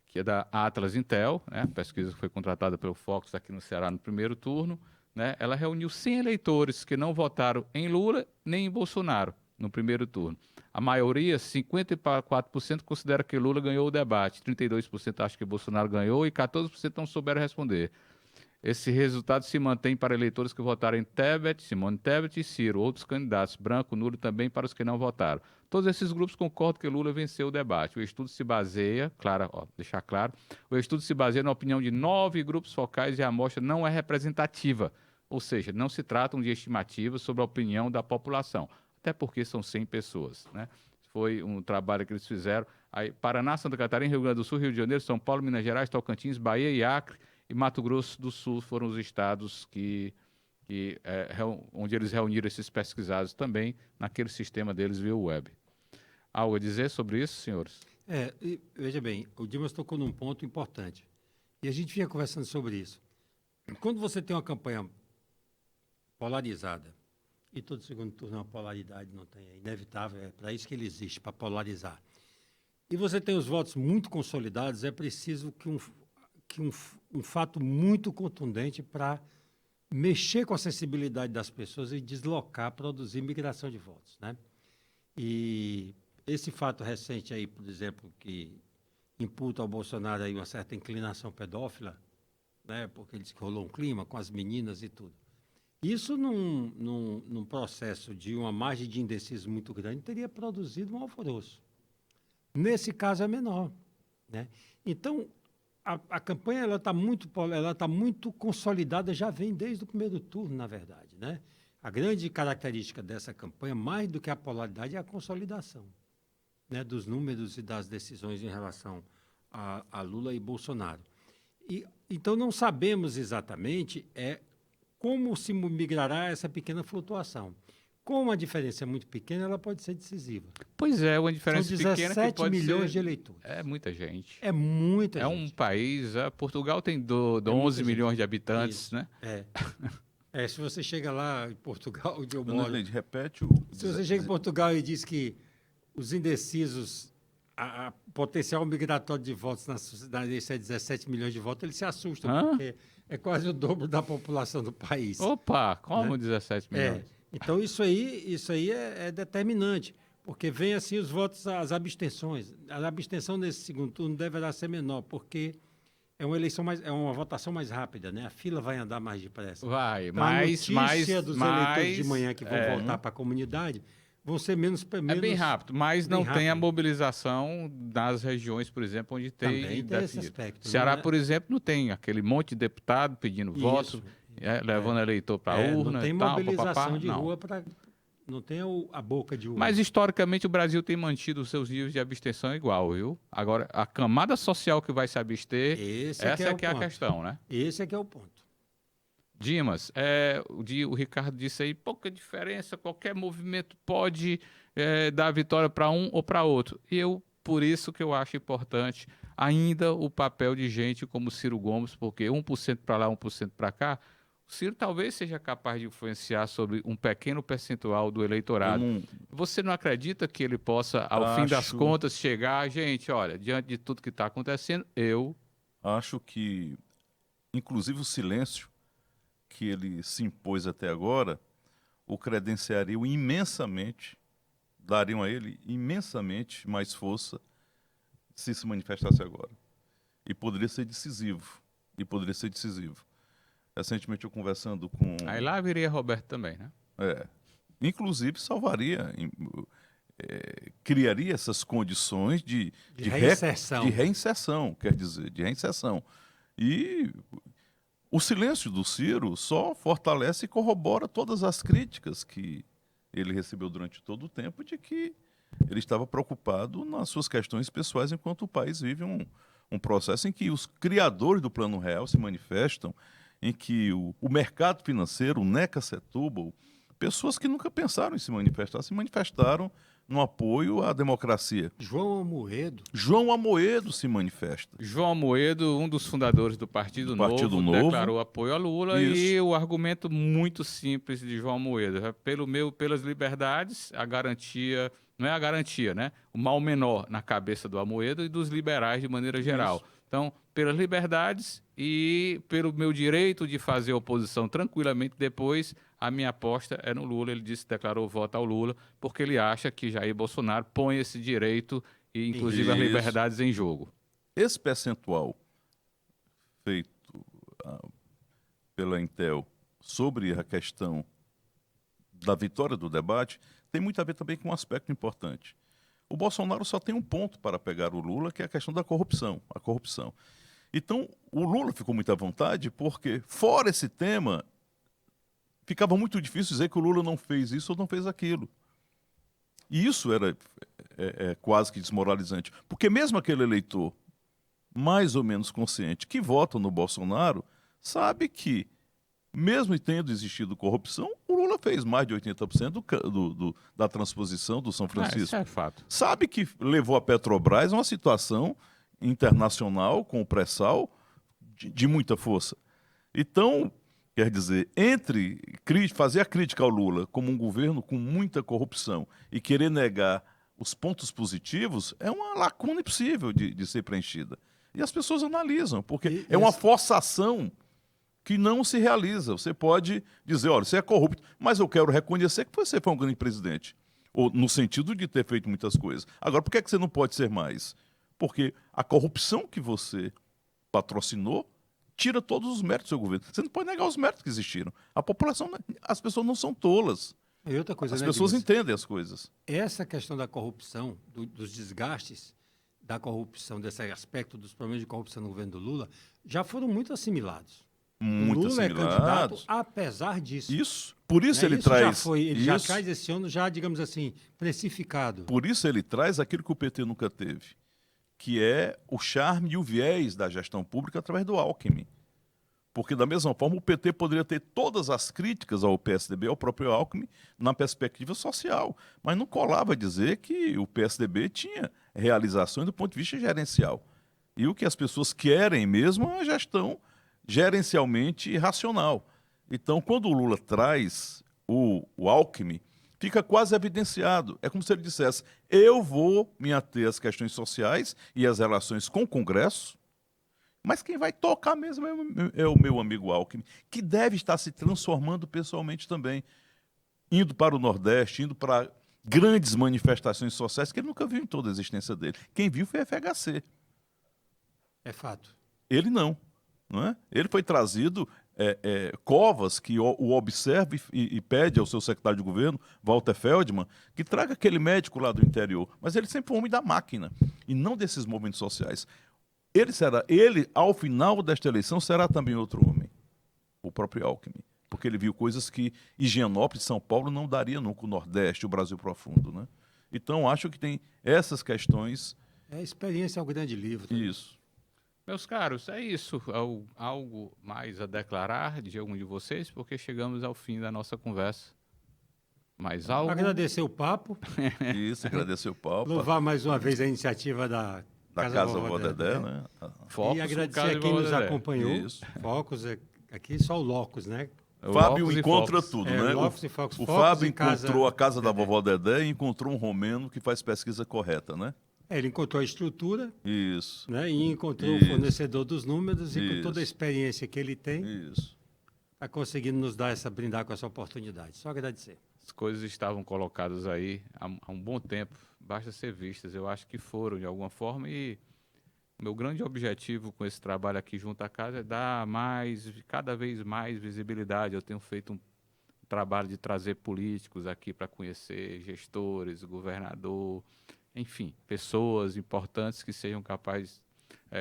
que é da Atlas Intel, né? A pesquisa que foi contratada pelo Fox aqui no Ceará no primeiro turno, né? Ela reuniu 100 eleitores que não votaram em Lula nem em Bolsonaro no primeiro turno. A maioria, 54%, considera que Lula ganhou o debate, 32% acha que Bolsonaro ganhou e 14% não souberam responder. Esse resultado se mantém para eleitores que votaram em Tebet, Simone Tebet e Ciro, outros candidatos, branco, nulo também para os que não votaram. Todos esses grupos concordam que Lula venceu o debate. O estudo se baseia, deixar claro, o estudo se baseia na opinião de 9 grupos focais e a amostra não é representativa, ou seja, não se tratam de estimativas sobre a opinião da população, até porque são 100 pessoas, né? Foi um trabalho que eles fizeram. Aí, Paraná, Santa Catarina, Rio Grande do Sul, Rio de Janeiro, São Paulo, Minas Gerais, Tocantins, Bahia e Acre, e Mato Grosso do Sul foram os estados onde eles reuniram esses pesquisados também naquele sistema deles via web. Algo a dizer sobre isso, senhores? Veja bem, o Dimas tocou num ponto importante. E a gente vinha conversando sobre isso. Quando você tem uma campanha polarizada E todo segundo turno é uma polaridade, não tem, é inevitável, é para isso que ele existe, para polarizar. E você tem os votos muito consolidados, é preciso que um fato muito contundente para mexer com a sensibilidade das pessoas e deslocar, produzir migração de votos, né? E esse fato recente aí, por exemplo, que imputa ao Bolsonaro aí uma certa inclinação pedófila, né? Porque ele disse que rolou um clima com as meninas e tudo. Isso, num processo de uma margem de indeciso muito grande, teria produzido um alvoroço. Nesse caso é menor, né? Então, a campanha ela está muito consolidada, já vem desde o primeiro turno, na verdade, né? A grande característica dessa campanha, mais do que a polaridade, é a consolidação, né, dos números e das decisões em relação a Lula e Bolsonaro. Então, não sabemos exatamente como se migrará essa pequena flutuação. Como a diferença é muito pequena, ela pode ser decisiva. Pois é, uma diferença São pequena que 17 pode milhões ser... de eleitores. É muita gente. É muita É gente. um país... Portugal tem 11 milhões de habitantes, Isso. né? Se você chega lá em Portugal, onde eu Eu não moro... entendi, repete o... Se você chega em Portugal e diz que os indecisos, a potencial migratório de votos na sociedade, esse é 17 milhões de votos, eles se assustam, porque é quase o dobro da população do país. Opa, como Né? 17 milhões? Então, isso aí é determinante, porque vem assim os votos, as abstenções. A abstenção nesse segundo turno deverá ser menor, porque é uma votação mais rápida, né? A fila vai andar mais depressa. Vai, Então, a notícia dos eleitores de manhã que vão voltar para a comunidade vão ser menos... É bem rápido, mas bem não tem a rápido. mobilização das regiões, por exemplo, onde tem... Também tem esse aspecto. Ceará, não é? por exemplo, não tem aquele monte de deputado pedindo voto, levando eleitor para a urna não tem e tal, mobilização papapá, de não. rua para... Não tem a boca de urna. Mas, historicamente, o Brasil tem mantido os seus níveis de abstenção igual, viu? Agora, a camada social que vai se abster, essa é que é a questão, né? Esse é que é o ponto. Dimas, o Ricardo disse aí, pouca diferença, qualquer movimento pode dar vitória para um ou para outro. Por isso que eu acho importante ainda o papel de gente como Ciro Gomes, porque 1% para lá, 1% para cá, o Ciro talvez seja capaz de influenciar sobre um pequeno percentual do eleitorado. Você não acredita que ele possa, ao fim das contas, chegar, gente, olha, diante de tudo que está acontecendo, eu... Acho que, inclusive, o silêncio que ele se impôs até agora, o credenciariam imensamente, dariam a ele imensamente mais força se manifestasse agora. E poderia ser decisivo. Recentemente eu conversando com... Aí lá viria Roberto também, né? Inclusive salvaria, criaria essas condições de reinserção. De reinserção, quer dizer, de reinserção. E o silêncio do Ciro só fortalece e corrobora todas as críticas que ele recebeu durante todo o tempo de que ele estava preocupado nas suas questões pessoais enquanto o país vive um processo em que os criadores do Plano Real se manifestam, em que o mercado financeiro, o Neca Setúbal, pessoas que nunca pensaram em se manifestaram no apoio à democracia. João Amoedo se manifesta. João Amoedo, um dos fundadores do Partido Novo, declarou apoio a Lula. Isso. E o argumento muito simples de João Amoedo, pelas liberdades, a garantia, não é a garantia, né? O mal menor na cabeça do Amoedo e dos liberais de maneira geral. Isso. Então, pelas liberdades e pelo meu direito de fazer oposição tranquilamente depois, a minha aposta é no Lula. Ele declarou voto ao Lula, porque ele acha que Jair Bolsonaro põe esse direito e, inclusive, as liberdades em jogo. Esse percentual feito pela Intel sobre a questão da vitória do debate tem muito a ver também com um aspecto importante. O Bolsonaro só tem um ponto para pegar o Lula, que é a questão da corrupção, a corrupção. Então, o Lula ficou muito à vontade porque, fora esse tema, ficava muito difícil dizer que o Lula não fez isso ou não fez aquilo. E isso era quase que desmoralizante. Porque mesmo aquele eleitor mais ou menos consciente que vota no Bolsonaro, sabe que, mesmo tendo existido corrupção, o Lula fez mais de 80% da transposição do São Francisco. Isso é fato. Sabe que levou a Petrobras a uma situação internacional com o pré-sal de muita força. Então, Quer dizer, entre fazer a crítica ao Lula como um governo com muita corrupção e querer negar os pontos positivos é uma lacuna impossível de ser preenchida. E as pessoas analisam, porque é uma forçação que não se realiza. Você pode dizer, olha, você é corrupto, mas eu quero reconhecer que você foi um grande presidente. Ou no sentido de ter feito muitas coisas. Agora, por que é que você não pode ser mais? Porque a corrupção que você patrocinou tira todos os méritos do seu governo. Você não pode negar os méritos que existiram. A população, as pessoas não são tolas. E outra coisa, As né, pessoas Dimas? entendem as coisas. Essa questão da corrupção, dos desgastes da corrupção, desse aspecto dos problemas de corrupção no governo do Lula, já foram muito assimilados. Muito o Lula é candidato assimilados. apesar disso. Isso. Por isso Né? ele Isso traz. já foi, ele já isso. traz esse ano, já, digamos assim, precificado. Por isso ele traz aquilo que o PT nunca teve, que é o charme e o viés da gestão pública através do Alckmin. Porque, da mesma forma, o PT poderia ter todas as críticas ao PSDB, ao próprio Alckmin, na perspectiva social. Mas não colava dizer que o PSDB tinha realizações do ponto de vista gerencial. E o que as pessoas querem mesmo é uma gestão gerencialmente racional. Então, quando o Lula traz o Alckmin, fica quase evidenciado. É como se ele dissesse, eu vou me ater às questões sociais e às relações com o Congresso, mas quem vai tocar mesmo é o meu amigo Alckmin, que deve estar se transformando pessoalmente também, indo para o Nordeste, indo para grandes manifestações sociais que ele nunca viu em toda a existência dele. Quem viu foi a FHC. É fato. Ele não é? Ele foi trazido, Covas, que o observa e pede ao seu secretário de governo, Walter Feldman, que traga aquele médico lá do interior. Mas ele sempre foi um homem da máquina, e não desses movimentos sociais. Ele, ao final desta eleição, será também outro homem, o próprio Alckmin, porque ele viu coisas que Higienópolis, São Paulo, não daria nunca, o Nordeste, o Brasil profundo, né? Então, acho que tem essas questões. A experiência é o grande livro. Tá? Isso. Meus caros, é isso. Algo mais a declarar de algum de vocês, porque chegamos ao fim da nossa conversa. Mais algo? Agradecer o papo. Isso, agradecer o papo. Louvar mais uma vez a iniciativa da Casa Vovó Dedé, né? Focus e no agradecer caso a de quem Vovó nos Dedé. acompanhou. Isso. Focus, aqui só o Locus, né? Fábio Locus e encontra Focus. tudo, É, né? Locus e Focus. O Focus Fábio em casa encontrou a casa da Dedé. Vovó Dedé e encontrou um romeno que faz pesquisa correta, né? Ele encontrou a estrutura, Isso. né? E encontrou Isso. o fornecedor dos números e com Isso. toda a experiência que ele tem, Isso. está conseguindo nos dar brindar com essa oportunidade. Só agradecer. As coisas estavam colocadas aí há um bom tempo, basta ser vistas. Eu acho que foram de alguma forma e o meu grande objetivo com esse trabalho aqui junto à casa é dar cada vez mais visibilidade. Eu tenho feito um trabalho de trazer políticos aqui para conhecer gestores, governador, enfim, pessoas importantes que sejam capazes,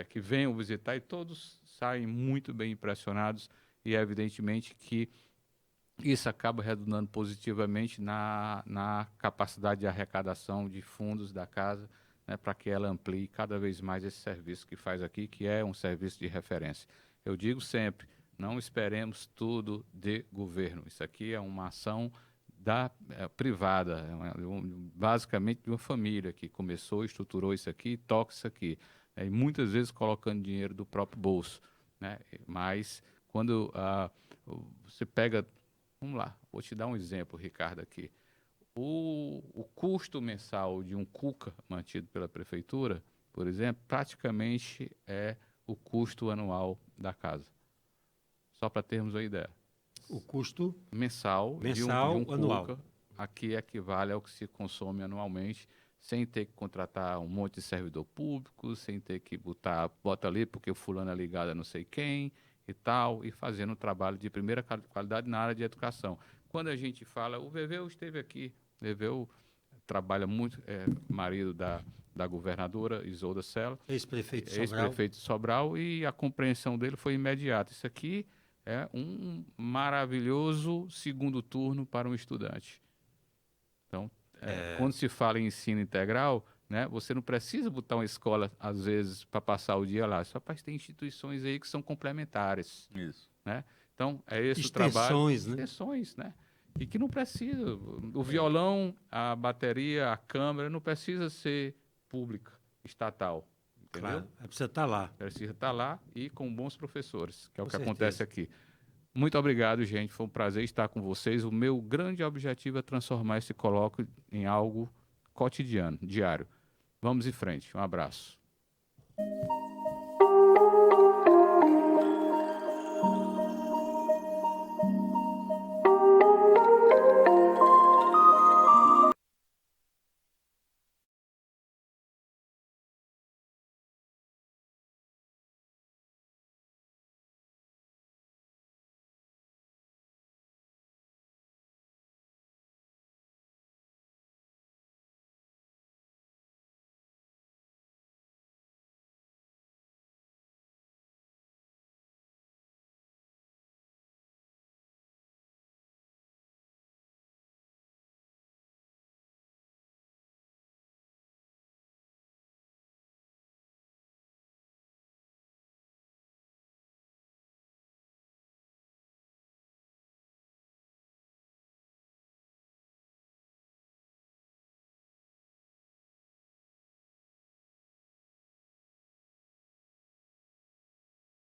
que venham visitar e todos saem muito bem impressionados e evidentemente que isso acaba redundando positivamente na capacidade de arrecadação de fundos da casa, né, para que ela amplie cada vez mais esse serviço que faz aqui, que é um serviço de referência. Eu digo sempre, não esperemos tudo de governo. Isso aqui é uma ação privada, basicamente de uma família que começou, estruturou isso aqui, toca isso aqui, e muitas vezes colocando dinheiro do próprio bolso, né? Mas quando você pega, vamos lá, vou te dar um exemplo, Ricardo, aqui. O custo mensal de um cuca mantido pela prefeitura, por exemplo, praticamente é o custo anual da casa. Só para termos uma ideia. O custo Mensal de um anual. cuca, aqui equivale ao que se consome anualmente, sem ter que contratar um monte de servidor público, sem ter que bota ali porque o fulano é ligado a não sei quem e tal, e fazendo um trabalho de primeira qualidade na área de educação. Quando a gente fala, o Veveu esteve aqui, o Veveu trabalha muito, marido da governadora Isolda Sela, Ex-prefeito de Sobral. ex-prefeito de Sobral, e a compreensão dele foi imediata. Isso aqui é um maravilhoso segundo turno para um estudante. Então, quando se fala em ensino integral, né, você não precisa botar uma escola, às vezes, para passar o dia lá. Só para ter instituições aí que são complementares. Isso. Né? Então, é esse o trabalho. Extensões, né? Extensões, né? E que não precisa. O violão, a bateria, a câmera, não precisa ser pública, estatal. Entendeu? Claro, precisa estar lá. Precisa estar lá e com bons professores, que é o Com que certeza. acontece aqui. Muito obrigado, gente. Foi um prazer estar com vocês. O meu grande objetivo é transformar esse colóquio em algo cotidiano, diário. Vamos em frente. Um abraço.